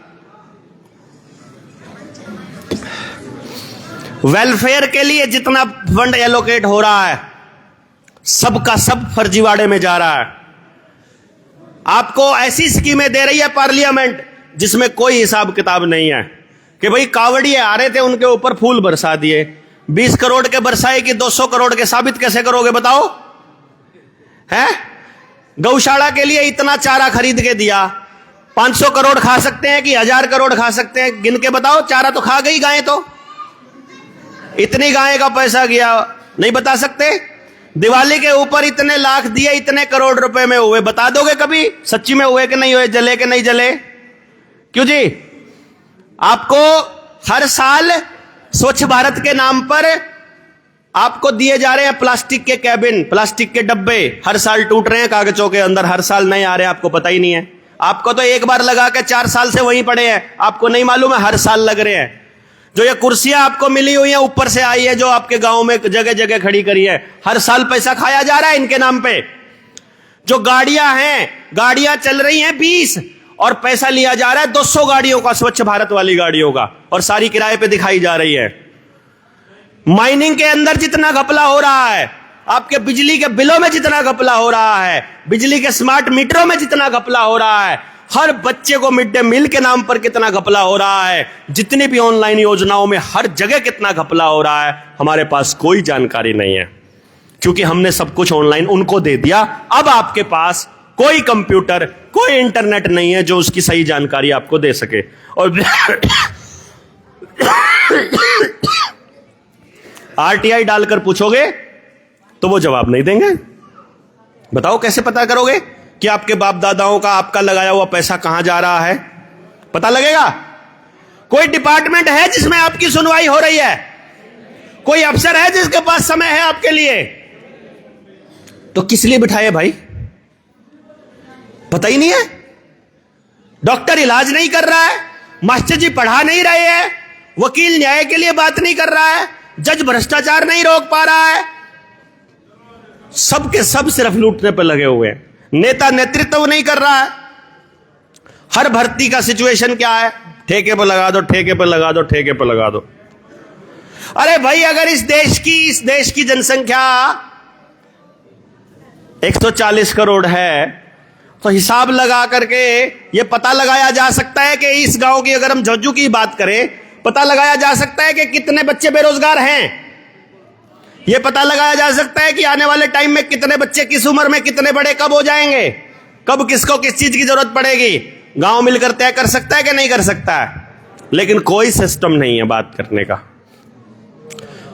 वेलफेयर के लिए जितना फंड एलोकेट हो रहा है, सबका सब फर्जीवाड़े में जा रहा है। आपको ऐसी स्कीमें दे रही है पार्लियामेंट जिसमें कोई हिसाब किताब नहीं है, कि भाई कावड़िए आ रहे थे, उनके ऊपर फूल बरसा दिए, 20 करोड़ के बरसाए कि 200 करोड़ के, साबित कैसे करोगे बताओ? है गौशाला के लिए इतना चारा खरीद के दिया, 500 करोड़ खा सकते हैं कि 1000 करोड़ खा सकते हैं, गिन के बताओ। चारा तो खा गई गायें, तो इतनी गाय का पैसा गया, नहीं बता सकते? दिवाली के ऊपर इतने लाख दिए, इतने करोड़ रुपए में हुए, बता दोगे कभी सच्ची में हुए कि नहीं हुए, जले कि नहीं जले? क्यों जी? आपको हर साल स्वच्छ भारत के नाम पर आपको दिए जा रहे हैं प्लास्टिक के कैबिन, प्लास्टिक के डब्बे, हर साल टूट रहे हैं कागजों के अंदर, हर साल नए आ रहे हैं, आपको पता ही नहीं है। आपको तो एक बार लगा के 4 साल से वहीं पड़े हैं, आपको नहीं मालूम है हर साल लग रहे हैं। जो ये कुर्सियां आपको मिली हुई हैं ऊपर से आई है, जो आपके गांव में जगह जगह खड़ी करी है, हर साल पैसा खाया जा रहा है इनके नाम पे। जो गाड़ियां हैं, गाड़ियां चल रही हैं 20 और पैसा लिया जा रहा है 200 गाड़ियों का, स्वच्छ भारत वाली गाड़ियों का, और सारी किराए पे दिखाई जा रही है। माइनिंग के अंदर जितना घपला हो रहा है, आपके बिजली के बिलों में जितना घपला हो रहा है, बिजली के स्मार्ट मीटरों में जितना घपला हो रहा है, हर बच्चे को मिड डे मील के नाम पर कितना घपला हो रहा है, जितनी भी ऑनलाइन योजनाओं में हर जगह कितना घपला हो रहा है, हमारे पास कोई जानकारी नहीं है, क्योंकि हमने सब कुछ ऑनलाइन उनको दे दिया। अब आपके पास कोई कंप्यूटर, कोई इंटरनेट नहीं है जो उसकी सही जानकारी आपको दे सके। और आरटीआई डालकर पूछोगे तो वो जवाब नहीं देंगे। बताओ कैसे पता करोगे कि आपके बाप दादाओं का, आपका लगाया हुआ पैसा कहां जा रहा है? पता लगेगा? कोई डिपार्टमेंट है जिसमें आपकी सुनवाई हो रही है? कोई अफसर है जिसके पास समय है आपके लिए? तो किस लिए बिठाए भाई? पता ही नहीं है। डॉक्टर इलाज नहीं कर रहा है, मास्टर जी पढ़ा नहीं रहे हैं, वकील न्याय के लिए बात नहीं कर रहा है, जज भ्रष्टाचार नहीं रोक पा रहा है, सबके सब सिर्फ लूटने पर लगे हुए हैं। नेता नेतृत्व नहीं कर रहा है। हर भर्ती का सिचुएशन क्या है? ठेके पर लगा दो, ठेके पर लगा दो, ठेके पर लगा दो। अरे भाई, अगर इस देश की जनसंख्या 140 करोड़ है तो हिसाब लगा करके यह पता लगाया जा सकता है कि इस गांव की, अगर हम झज्जू की बात करें, पता लगाया जा सकता है कि कितने बच्चे बेरोजगार हैं। यह पता लगाया जा सकता है कि आने वाले टाइम में कितने बच्चे किस उम्र में कितने बड़े कब हो जाएंगे, कब किसको किस चीज की जरूरत पड़ेगी। गांव मिलकर तय कर सकता है कि नहीं कर सकता है? लेकिन कोई सिस्टम नहीं है बात करने का।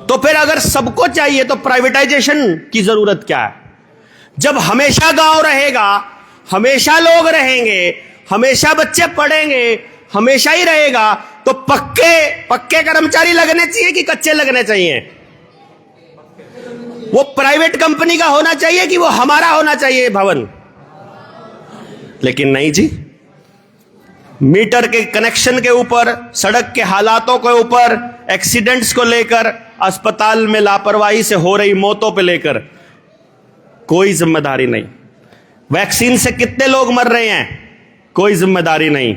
तो फिर अगर सबको चाहिए तो प्राइवेटाइजेशन की जरूरत क्या है? जब हमेशा गांव रहेगा, हमेशा लोग रहेंगे, हमेशा बच्चे पढ़ेंगे, हमेशा ही रहेगा, तो पक्के कर्मचारी लगने चाहिए कि कच्चे लगने चाहिए? वो प्राइवेट कंपनी का होना चाहिए कि वो हमारा होना चाहिए भवन? लेकिन नहीं जी, मीटर के कनेक्शन के ऊपर, सड़क के हालातों के ऊपर, एक्सीडेंट्स को लेकर, अस्पताल में लापरवाही से हो रही मौतों पे लेकर कोई जिम्मेदारी नहीं। वैक्सीन से कितने लोग मर रहे हैं, कोई जिम्मेदारी नहीं।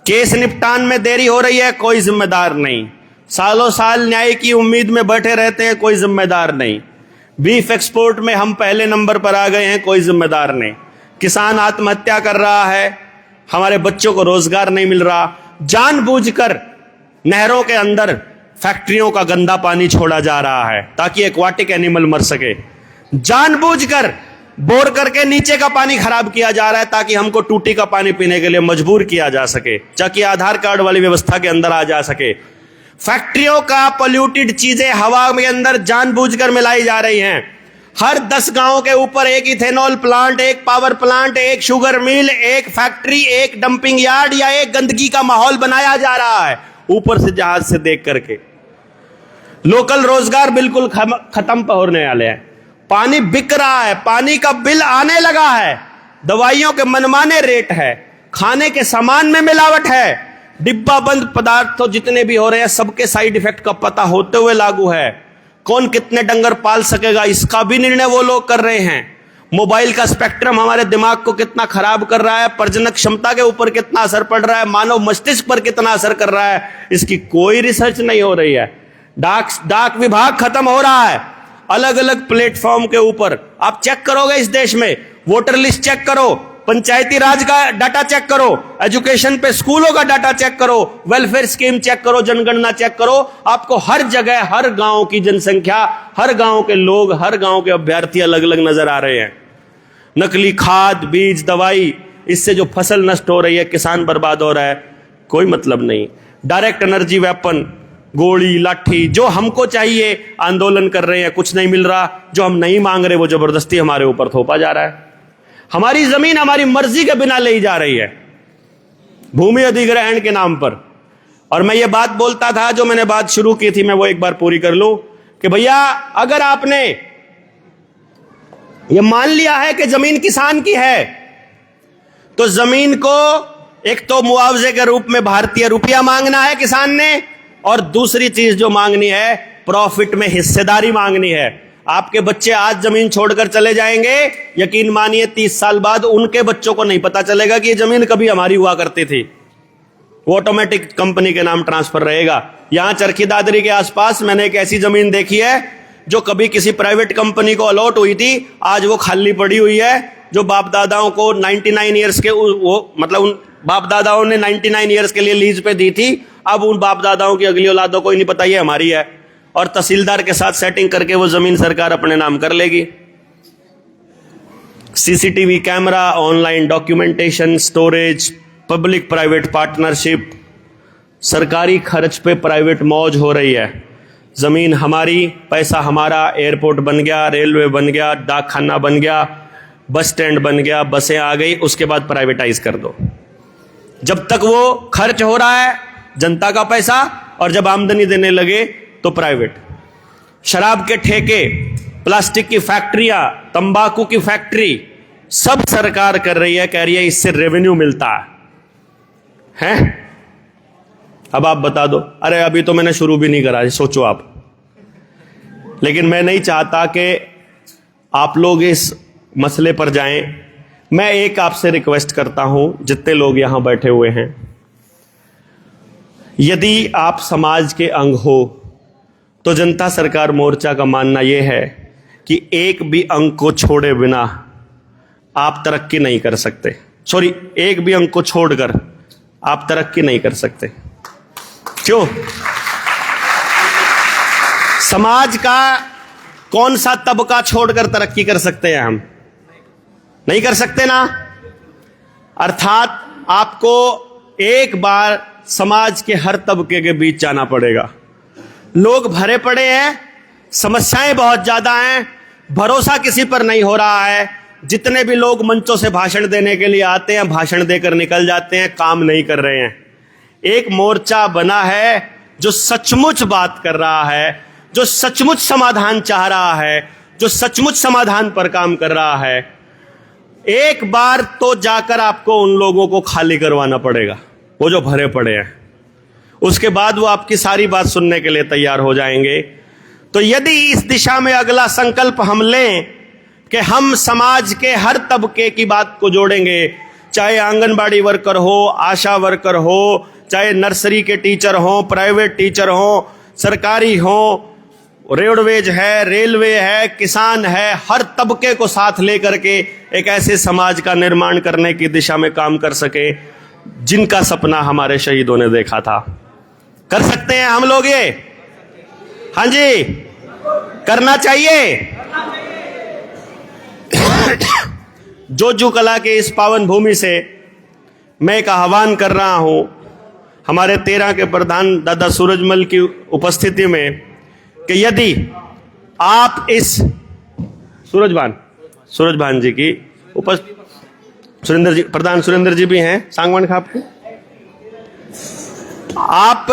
केस निपटान में देरी हो रही है, कोई जिम्मेदार नहीं। सालों साल न्याय की उम्मीद में बैठे रहते हैं, कोई जिम्मेदार नहीं। बीफ एक्सपोर्ट में हम पहले नंबर पर आ गए हैं, कोई जिम्मेदार नहीं। किसान आत्महत्या कर रहा है, हमारे बच्चों को रोजगार नहीं मिल रहा। जानबूझकर नहरों के अंदर फैक्ट्रियों का गंदा पानी छोड़ा जा रहा है ताकि एक्वाटिक एनिमल मर सके। जानबूझकर बोर करके नीचे का पानी खराब किया जा रहा है ताकि हमको टूटी का पानी पीने के लिए मजबूर किया जा सके, ताकि आधार कार्ड वाली व्यवस्था के अंदर आ जा सके। फैक्ट्रियों का पोल्यूटेड चीजें हवा के अंदर जानबूझकर मिलाई जा रही हैं। हर 10 गांवों के ऊपर एक इथेनॉल प्लांट, एक पावर प्लांट, एक शुगर मिल, एक फैक्ट्री, एक डंपिंग यार्ड या एक गंदगी का माहौल बनाया जा रहा है ऊपर से जहाज से देख करके। लोकल रोजगार बिल्कुल खत्म होने वाले हैं। पानी बिक रहा है, पानी का बिल आने लगा है, दवाइयों के मनमाने रेट है, खाने के सामान में मिलावट है, डिब्बा बंद पदार्थ तो जितने भी हो रहे हैं सबके साइड इफेक्ट का पता होते हुए लागू है। कौन कितने डंगर पाल सकेगा इसका भी निर्णय वो लोग कर रहे हैं। मोबाइल का स्पेक्ट्रम हमारे दिमाग को कितना खराब कर रहा है, प्रजनक क्षमता के ऊपर कितना असर पड़ रहा है, मानव मस्तिष्क पर कितना असर कर रहा है, इसकी कोई रिसर्च नहीं हो रही है। डाक विभाग खत्म हो रहा है। अलग अलग प्लेटफॉर्म के ऊपर आप चेक करोगे इस देश में, वोटर लिस्ट चेक करो, पंचायती राज का डाटा चेक करो, एजुकेशन पे स्कूलों का डाटा चेक करो, वेलफेयर स्कीम चेक करो, जनगणना चेक करो, आपको हर जगह हर गांव की जनसंख्या, हर गांव के लोग, हर गांव के अभ्यर्थी अलग अलग नजर आ रहे हैं। नकली खाद, बीज, दवाई, इससे जो फसल नष्ट हो रही है, किसान बर्बाद हो रहा है, कोई मतलब नहीं। डायरेक्ट एनर्जी वेपन, गोली लाठी, जो हमको चाहिए आंदोलन कर रहे हैं, कुछ नहीं मिल रहा, जो हम नहीं मांग रहे वो जबरदस्ती हमारे ऊपर थोपा जा रहा है। हमारी जमीन हमारी मर्जी के बिना ले जा रही है भूमि अधिग्रहण के नाम पर। और मैं ये बात बोलता था, जो मैंने बात शुरू की थी मैं वो एक बार पूरी कर लूं कि भैया अगर आपने ये मान लिया है कि जमीन किसान की है तो जमीन को एक तो मुआवजे के रूप में भारतीय रुपया मांगना है किसान ने, और दूसरी चीज जो मांगनी है प्रॉफिट में हिस्सेदारी मांगनी है। आपके बच्चे आज जमीन छोड़कर चले जाएंगे, यकीन मानिए 30 साल बाद उनके बच्चों को नहीं पता चलेगा कि ये जमीन कभी हमारी हुआ करती थी। वो ऑटोमेटिक कंपनी के नाम ट्रांसफर रहेगा। यहां चरखी दादरी के आसपास मैंने एक ऐसी जमीन देखी है जो कभी किसी प्राइवेट कंपनी को अलॉट हुई थी, आज वो खाली पड़ी हुई है। जो बाप दादाओं को 99 ईयर्स के वो मतलब उन बाप दादाओं ने 99 ईयर्स के लिए लीज पे दी थी, अब उन बाप दादाओं की अगली औलादों को ही नहीं पता ये हमारी है, और तहसीलदार के साथ सेटिंग करके वो जमीन सरकार अपने नाम कर लेगी। CCTV camera, online documentation, storage, public private partnership, सरकारी खर्च पे प्राइवेट मौज हो रही है। जमीन हमारी, पैसा हमारा, एयरपोर्ट बन गया, रेलवे बन गया, डाक खाना बन गया, बस स्टैंड बन गया, बसें आ गई, उसके बाद प्राइवेटाइज कर दो। जब तक वो खर्च हो रहा है जनता का पैसा, और जब आमदनी देने लगे तो प्राइवेट। शराब के ठेके, प्लास्टिक की फैक्ट्रियां, तंबाकू की फैक्ट्री, सब सरकार कर रही है, कह रही है इससे रेवेन्यू मिलता है। अब आप बता दो, अरे अभी तो मैंने शुरू भी नहीं करा, सोचो आप। लेकिन मैं नहीं चाहता कि आप लोग इस मसले पर जाएं। मैं एक आपसे रिक्वेस्ट करता हूं, जितने लोग यहां बैठे हुए हैं, यदि आप समाज के अंग हो तो जनता सरकार मोर्चा का मानना यह है कि एक भी अंग को छोड़े बिना आप तरक्की नहीं कर सकते। सॉरी, एक भी अंग को छोड़कर आप तरक्की नहीं कर सकते। क्यों? समाज का कौन सा तबका छोड़कर तरक्की कर सकते हैं हम? नहीं कर सकते ना। अर्थात आपको एक बार समाज के हर तबके के बीच जाना पड़ेगा। लोग भरे पड़े हैं, समस्याएं बहुत ज्यादा हैं, भरोसा किसी पर नहीं हो रहा है। जितने भी लोग मंचों से भाषण देने के लिए आते हैं, भाषण देकर निकल जाते हैं, काम नहीं कर रहे हैं। एक मोर्चा बना है जो सचमुच बात कर रहा है, जो सचमुच समाधान चाह रहा है, जो सचमुच समाधान पर काम कर रहा है। एक बार तो जाकर आपको उन लोगों को खाली करवाना पड़ेगा, वो जो भरे पड़े हैं। उसके बाद वो आपकी सारी बात सुनने के लिए तैयार हो जाएंगे। तो यदि इस दिशा में अगला संकल्प हम लें कि हम समाज के हर तबके की बात को जोड़ेंगे, चाहे आंगनबाड़ी वर्कर हो, आशा वर्कर हो, चाहे नर्सरी के टीचर हो, प्राइवेट टीचर हो, सरकारी हो, रोडवेज है, रेलवे है, किसान है, हर तबके को साथ लेकर के एक ऐसे समाज का निर्माण करने की दिशा में काम कर सके जिनका सपना हमारे शहीदों ने देखा था। कर सकते हैं हम लोग ये? हाँ जी, करना चाहिए। जोजू कला के इस पावन भूमि से मैं एक आह्वान कर रहा हूं हमारे 13 के प्रधान दादा सूरजमल की उपस्थिति में कि यदि आप इस सूरजभान जी की सुरेंद्र जी, प्रधान सुरेंद्र जी भी हैं सांगवान खाप के, आप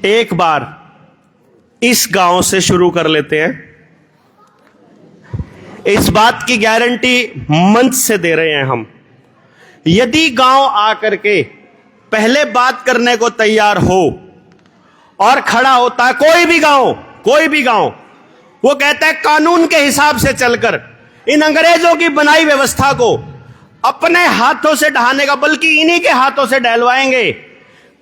एक बार इस गांव से शुरू कर लेते हैं। इस बात की गारंटी मंच से दे रहे हैं हम। यदि गांव आकर के पहले बात करने को तैयार हो और खड़ा होता है, कोई भी गांव, वो कहता है कानून के हिसाब से चलकर इन अंग्रेजों की बनाई व्यवस्था को अपने हाथों से ढहाने का, बल्कि इन्हीं के हाथों से डहलवाएंगे,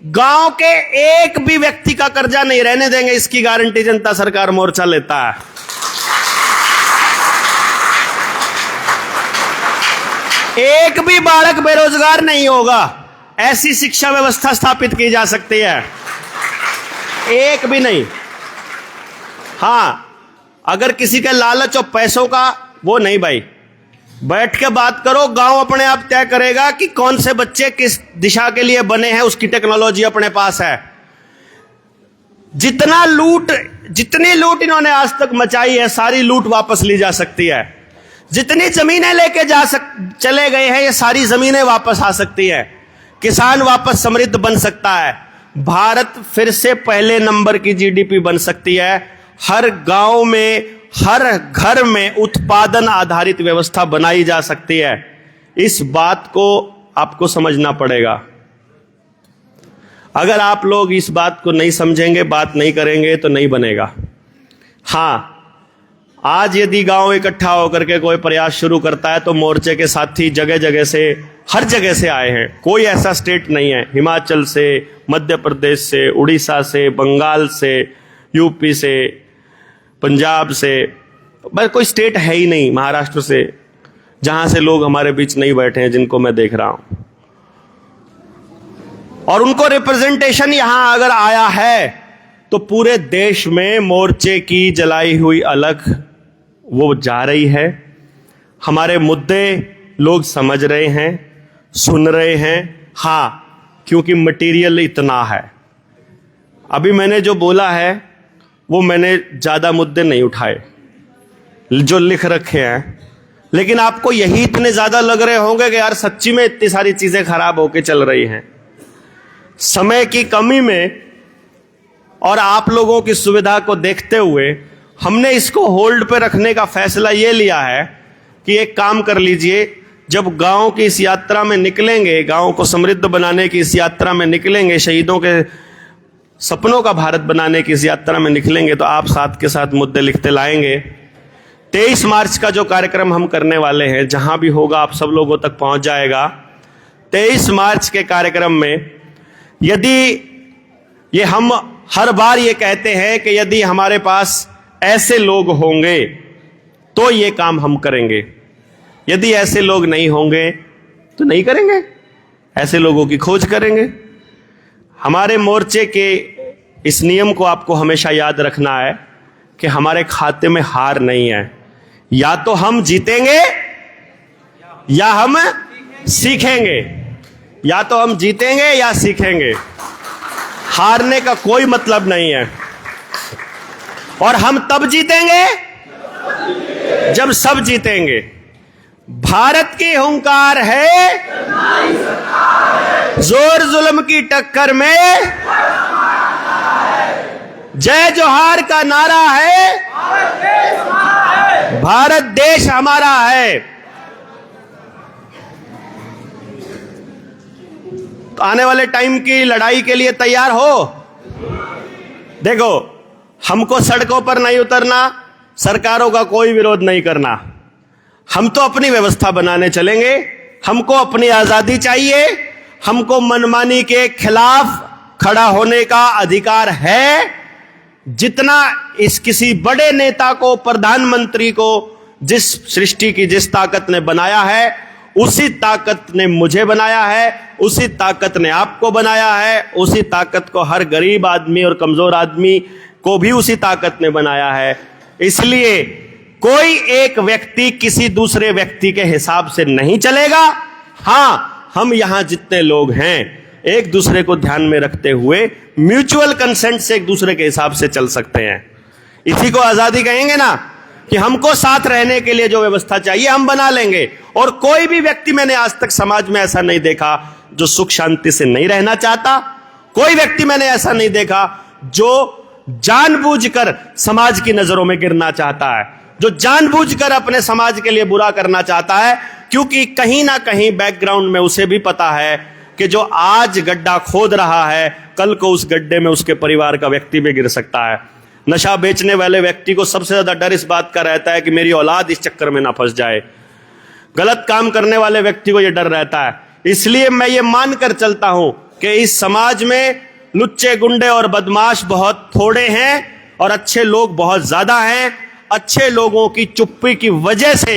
गांव के एक भी व्यक्ति का कर्जा नहीं रहने देंगे, इसकी गारंटी जनता सरकार मोर्चा लेता है। एक भी बालक बेरोजगार नहीं होगा, ऐसी शिक्षा व्यवस्था स्थापित की जा सकती है। एक भी नहीं। हां, अगर किसी के लालच और पैसों का, वो नहीं भाई, बैठ के बात करो, गांव अपने आप तय करेगा कि कौन से बच्चे किस दिशा के लिए बने हैं, उसकी टेक्नोलॉजी अपने पास है। जितनी लूट इन्होंने आज तक मचाई है, सारी लूट वापस ली जा सकती है। जितनी जमीनें लेके चले गए हैं, ये सारी जमीनें वापस आ सकती है। किसान वापस समृद्ध बन सकता है। भारत फिर से पहले नंबर की जीडीपी बन सकती है। हर गांव में, हर घर में उत्पादन आधारित व्यवस्था बनाई जा सकती है। इस बात को आपको समझना पड़ेगा। अगर आप लोग इस बात को नहीं समझेंगे, बात नहीं करेंगे, तो नहीं बनेगा। हां, आज यदि गांव इकट्ठा होकर के कोई प्रयास शुरू करता है तो मोर्चे के साथी जगह जगह से, हर जगह से आए हैं। कोई ऐसा स्टेट नहीं है, हिमाचल से, मध्य प्रदेश से, उड़ीसा से, बंगाल से, यूपी से, पंजाब से, बस कोई स्टेट है ही नहीं, महाराष्ट्र से, जहां से लोग हमारे बीच नहीं बैठे हैं, जिनको मैं देख रहा हूं। और उनको रिप्रेजेंटेशन यहां अगर आया है तो पूरे देश में मोर्चे की जलाई हुई अलग वो जा रही है। हमारे मुद्दे लोग समझ रहे हैं, सुन रहे हैं। हां, क्योंकि मटेरियल इतना है। अभी मैंने जो बोला है वो मैंने ज्यादा मुद्दे नहीं उठाए जो लिख रखे हैं, लेकिन आपको यही इतने ज्यादा लग रहे होंगे कि यार सच्ची में इतनी सारी चीजें खराब होके चल रही हैं। समय की कमी में और आप लोगों की सुविधा को देखते हुए हमने इसको होल्ड पे रखने का फैसला ये लिया है कि एक काम कर लीजिए, जब गांव की इस यात्रा में निकलेंगे, गांव को समृद्ध बनाने की इस यात्रा में निकलेंगे, शहीदों के सपनों का भारत बनाने की इस यात्रा में निकलेंगे, तो आप साथ के साथ मुद्दे लिखते लाएंगे। 23 मार्च का जो कार्यक्रम हम करने वाले हैं, जहां भी होगा आप सब लोगों तक पहुंच जाएगा। 23 मार्च के कार्यक्रम में यदि ये हम हर बार ये कहते हैं कि यदि हमारे पास ऐसे लोग होंगे तो ये काम हम करेंगे, यदि ऐसे लोग नहीं होंगे तो नहीं करेंगे, ऐसे लोगों की खोज करेंगे। हमारे मोर्चे के इस नियम को आपको हमेशा याद रखना है कि हमारे खाते में हार नहीं है। या तो हम जीतेंगे या हम सीखेंगे, या तो हम जीतेंगे या सीखेंगे। हारने का कोई मतलब नहीं है। और हम तब जीतेंगे जब सब जीतेंगे। भारत की हुंकार है, जोर जुल्म की टक्कर में जय जोहार का नारा है, भारत देश हमारा है। तो आने वाले टाइम की लड़ाई के लिए तैयार हो। देखो, हमको सड़कों पर नहीं उतरना, सरकारों का कोई विरोध नहीं करना। हम तो अपनी व्यवस्था बनाने चलेंगे। हमको अपनी आजादी चाहिए। हमको मनमानी के खिलाफ खड़ा होने का अधिकार है। जितना इस किसी बड़े नेता को, प्रधानमंत्री को जिस सृष्टि की जिस ताकत ने बनाया है, उसी ताकत ने मुझे बनाया है, उसी ताकत ने आपको बनाया है, उसी ताकत को हर गरीब आदमी और कमजोर आदमी को भी उसी ताकत ने बनाया है। इसलिए कोई एक व्यक्ति किसी दूसरे व्यक्ति के हिसाब से नहीं चलेगा। हां, हम यहां जितने लोग हैं एक दूसरे को ध्यान में रखते हुए म्यूचुअल कंसेंट से एक दूसरे के हिसाब से चल सकते हैं। इसी को आजादी कहेंगे ना, कि हमको साथ रहने के लिए जो व्यवस्था चाहिए हम बना लेंगे। और कोई भी व्यक्ति, मैंने आज तक समाज में ऐसा नहीं देखा जो सुख शांति से नहीं रहना चाहता। कोई व्यक्ति मैंने ऐसा नहीं देखा जो जानबूझकर समाज की नजरों में गिरना चाहता है, जो जानबूझकर अपने समाज के लिए बुरा करना चाहता है। क्योंकि कहीं ना कहीं बैकग्राउंड में उसे भी पता है कि जो आज गड्ढा खोद रहा है, कल को उस गड्ढे में उसके परिवार का व्यक्ति भी गिर सकता है। नशा बेचने वाले व्यक्ति को सबसे ज्यादा डर इस बात का रहता है कि मेरी औलाद इस चक्कर में ना फंस जाए। गलत काम करने वाले व्यक्ति को यह डर रहता है। इसलिए मैं ये मानकर चलता हूं कि इस समाज में लुच्चे, गुंडे और बदमाश बहुत थोड़े हैं और अच्छे लोग बहुत ज्यादा हैं। अच्छे लोगों की चुप्पी की वजह से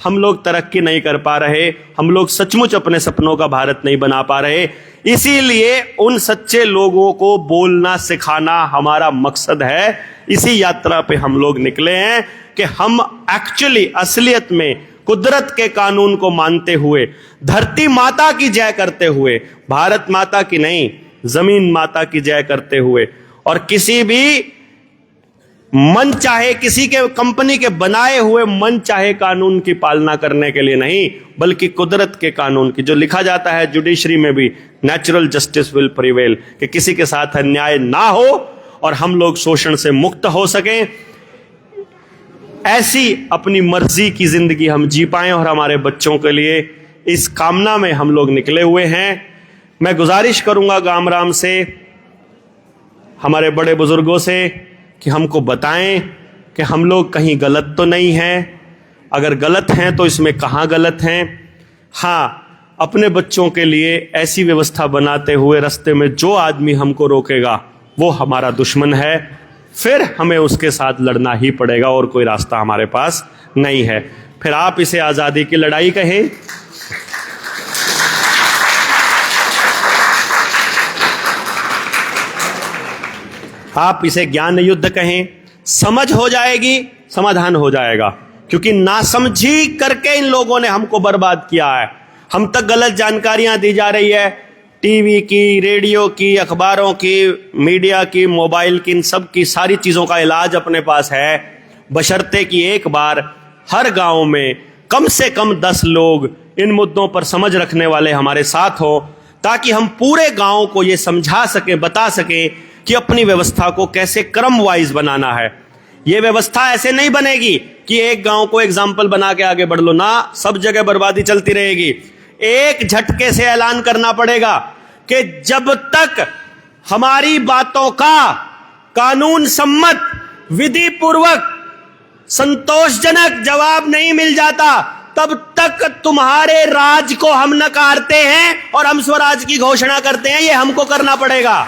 हम लोग तरक्की नहीं कर पा रहे, हम लोग सचमुच अपने सपनों का भारत नहीं बना पा रहे। इसीलिए उन सच्चे लोगों को बोलना सिखाना हमारा मकसद है। इसी यात्रा पे हम लोग निकले हैं कि हम एक्चुअली असलियत में कुदरत के कानून को मानते हुए, धरती माता की जय करते हुए, भारत माता की नहीं, जमीन माता की जय करते हुए, और किसी भी मन चाहे, किसी के कंपनी के बनाए हुए मन चाहे कानून की पालना करने के लिए नहीं, बल्कि कुदरत के कानून की, जो लिखा जाता है जुडिशरी में भी, नेचुरल जस्टिस विल प्रिवेल, कि किसी के साथ अन्याय ना हो और हम लोग शोषण से मुक्त हो सकें। ऐसी अपनी मर्जी की जिंदगी हम जी पाएं और हमारे बच्चों के लिए, इस कामना में हम लोग निकले हुए हैं। मैं गुजारिश करूंगा गामराम से, हमारे बड़े बुजुर्गों से, कि हमको बताएं कि हम लोग कहीं गलत तो नहीं हैं, अगर गलत हैं तो इसमें कहां गलत हैं। हाँ, अपने बच्चों के लिए ऐसी व्यवस्था बनाते हुए रास्ते में जो आदमी हमको रोकेगा वो हमारा दुश्मन है, फिर हमें उसके साथ लड़ना ही पड़ेगा और कोई रास्ता हमारे पास नहीं है। फिर आप इसे आजादी की लड़ाई कहें, आप इसे ज्ञान युद्ध कहें, समझ हो जाएगी, समाधान हो जाएगा। क्योंकि नासमझी करके इन लोगों ने हमको बर्बाद किया है। हम तक गलत जानकारियां दी जा रही है, टीवी की, रेडियो की, अखबारों की, मीडिया की, मोबाइल की, इन सब की सारी चीजों का इलाज अपने पास है, बशर्ते कि एक बार हर गांव में कम से कम 10 लोग इन मुद्दों पर समझ रखने वाले हमारे साथ हो, ताकि हम पूरे गांव को ये समझा सके, बता सके कि अपनी व्यवस्था को कैसे क्रम वाइज बनाना है। ये व्यवस्था ऐसे नहीं बनेगी कि एक गांव को एग्जाम्पल बना के आगे बढ़ लो ना, सब जगह बर्बादी चलती रहेगी। एक झटके से ऐलान करना पड़ेगा कि जब तक हमारी बातों का कानून सम्मत, विधि पूर्वक, संतोषजनक जवाब नहीं मिल जाता, तब तक तुम्हारे राज को हम नकारते हैं और हम स्वराज की घोषणा करते हैं। ये हमको करना पड़ेगा।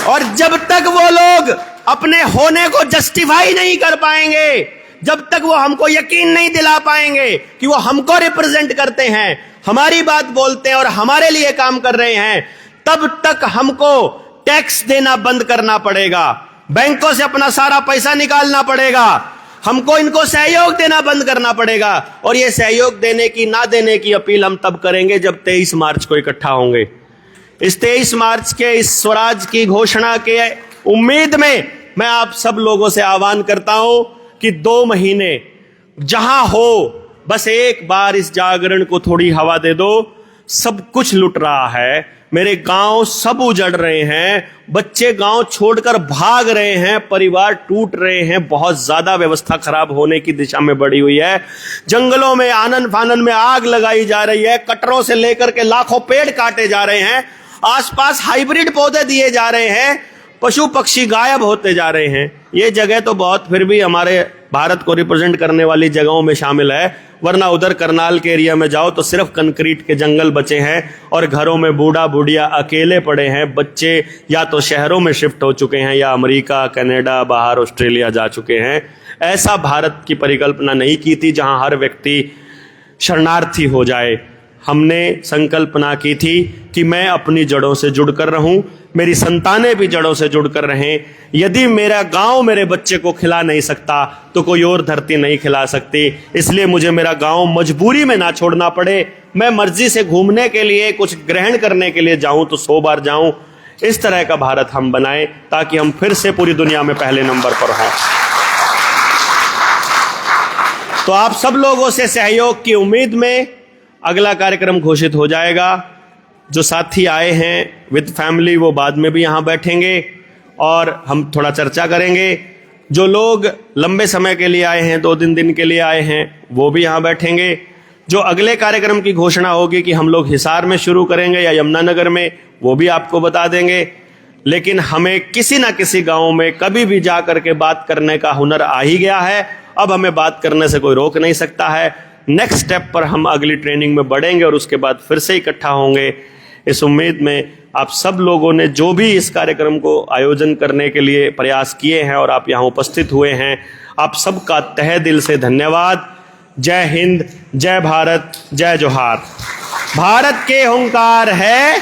और जब तक वो लोग अपने होने को जस्टिफाई नहीं कर पाएंगे, जब तक वो हमको यकीन नहीं दिला पाएंगे कि वो हमको रिप्रेजेंट करते हैं, हमारी बात बोलते हैं और हमारे लिए काम कर रहे हैं, तब तक हमको टैक्स देना बंद करना पड़ेगा, बैंकों से अपना सारा पैसा निकालना पड़ेगा, हमको इनको सहयोग देना बंद करना पड़ेगा। और ये सहयोग देने की ना देने की अपील हम तब करेंगे जब 23 मार्च को इकट्ठा होंगे। इस 23 मार्च के इस स्वराज की घोषणा के उम्मीद में मैं आप सब लोगों से आह्वान करता हूं कि 2 महीने जहां हो, बस एक बार इस जागरण को थोड़ी हवा दे दो। सब कुछ लुट रहा है, मेरे गांव सब उजड़ रहे हैं, बच्चे गांव छोड़कर भाग रहे हैं, परिवार टूट रहे हैं, बहुत ज्यादा व्यवस्था खराब होने की दिशा में बढ़ी हुई है। जंगलों में आनन फानन में आग लगाई जा रही है, कटरों से लेकर के लाखों पेड़ काटे जा रहे हैं, आसपास हाइब्रिड पौधे दिए जा रहे हैं, पशु पक्षी गायब होते जा रहे हैं। ये जगह तो बहुत फिर भी हमारे भारत को रिप्रेजेंट करने वाली जगहों में शामिल है, वरना उधर करनाल के एरिया में जाओ तो सिर्फ कंक्रीट के जंगल बचे हैं और घरों में बूढ़ा बूढ़िया अकेले पड़े हैं। बच्चे या तो शहरों में शिफ्ट हो चुके हैं या अमेरिका, कनाडा, बाहर ऑस्ट्रेलिया जा चुके हैं। ऐसा भारत की परिकल्पना नहीं की थी जहां हर व्यक्ति शरणार्थी हो जाए। हमने संकल्पना की थी कि मैं अपनी जड़ों से जुड़कर रहूं, मेरी संतानें भी जड़ों से जुड़कर रहें। यदि मेरा गांव मेरे बच्चे को खिला नहीं सकता तो कोई और धरती नहीं खिला सकती, इसलिए मुझे मेरा गांव मजबूरी में ना छोड़ना पड़े। मैं मर्जी से घूमने के लिए, कुछ ग्रहण करने के लिए जाऊं तो 100 बार जाऊं। इस तरह का भारत हम बनाएं ताकि हम फिर से पूरी दुनिया में पहले नंबर पर हों। तो आप सब लोगों से सहयोग की उम्मीद में अगला कार्यक्रम घोषित हो जाएगा। जो साथी आए हैं विद फैमिली वो बाद में भी यहाँ बैठेंगे और हम थोड़ा चर्चा करेंगे। जो लोग लंबे समय के लिए आए हैं, 2-3 दिन के लिए आए हैं, वो भी यहाँ बैठेंगे। जो अगले कार्यक्रम की घोषणा होगी कि हम लोग हिसार में शुरू करेंगे या यमुनानगर में, वो भी आपको बता देंगे। लेकिन हमें किसी ना किसी गांव में कभी भी जा करके बात करने का हुनर आ ही गया है। अब हमें बात करने से कोई रोक नहीं सकता है। नेक्स्ट स्टेप पर हम अगली ट्रेनिंग में बढ़ेंगे और उसके बाद फिर से इकट्ठा होंगे। इस उम्मीद में आप सब लोगों ने जो भी इस कार्यक्रम को आयोजन करने के लिए प्रयास किए हैं और आप यहाँ उपस्थित हुए हैं, आप सबका तहे दिल से धन्यवाद। जय हिंद, जय भारत, जय जोहार। भारत के हुंकार है।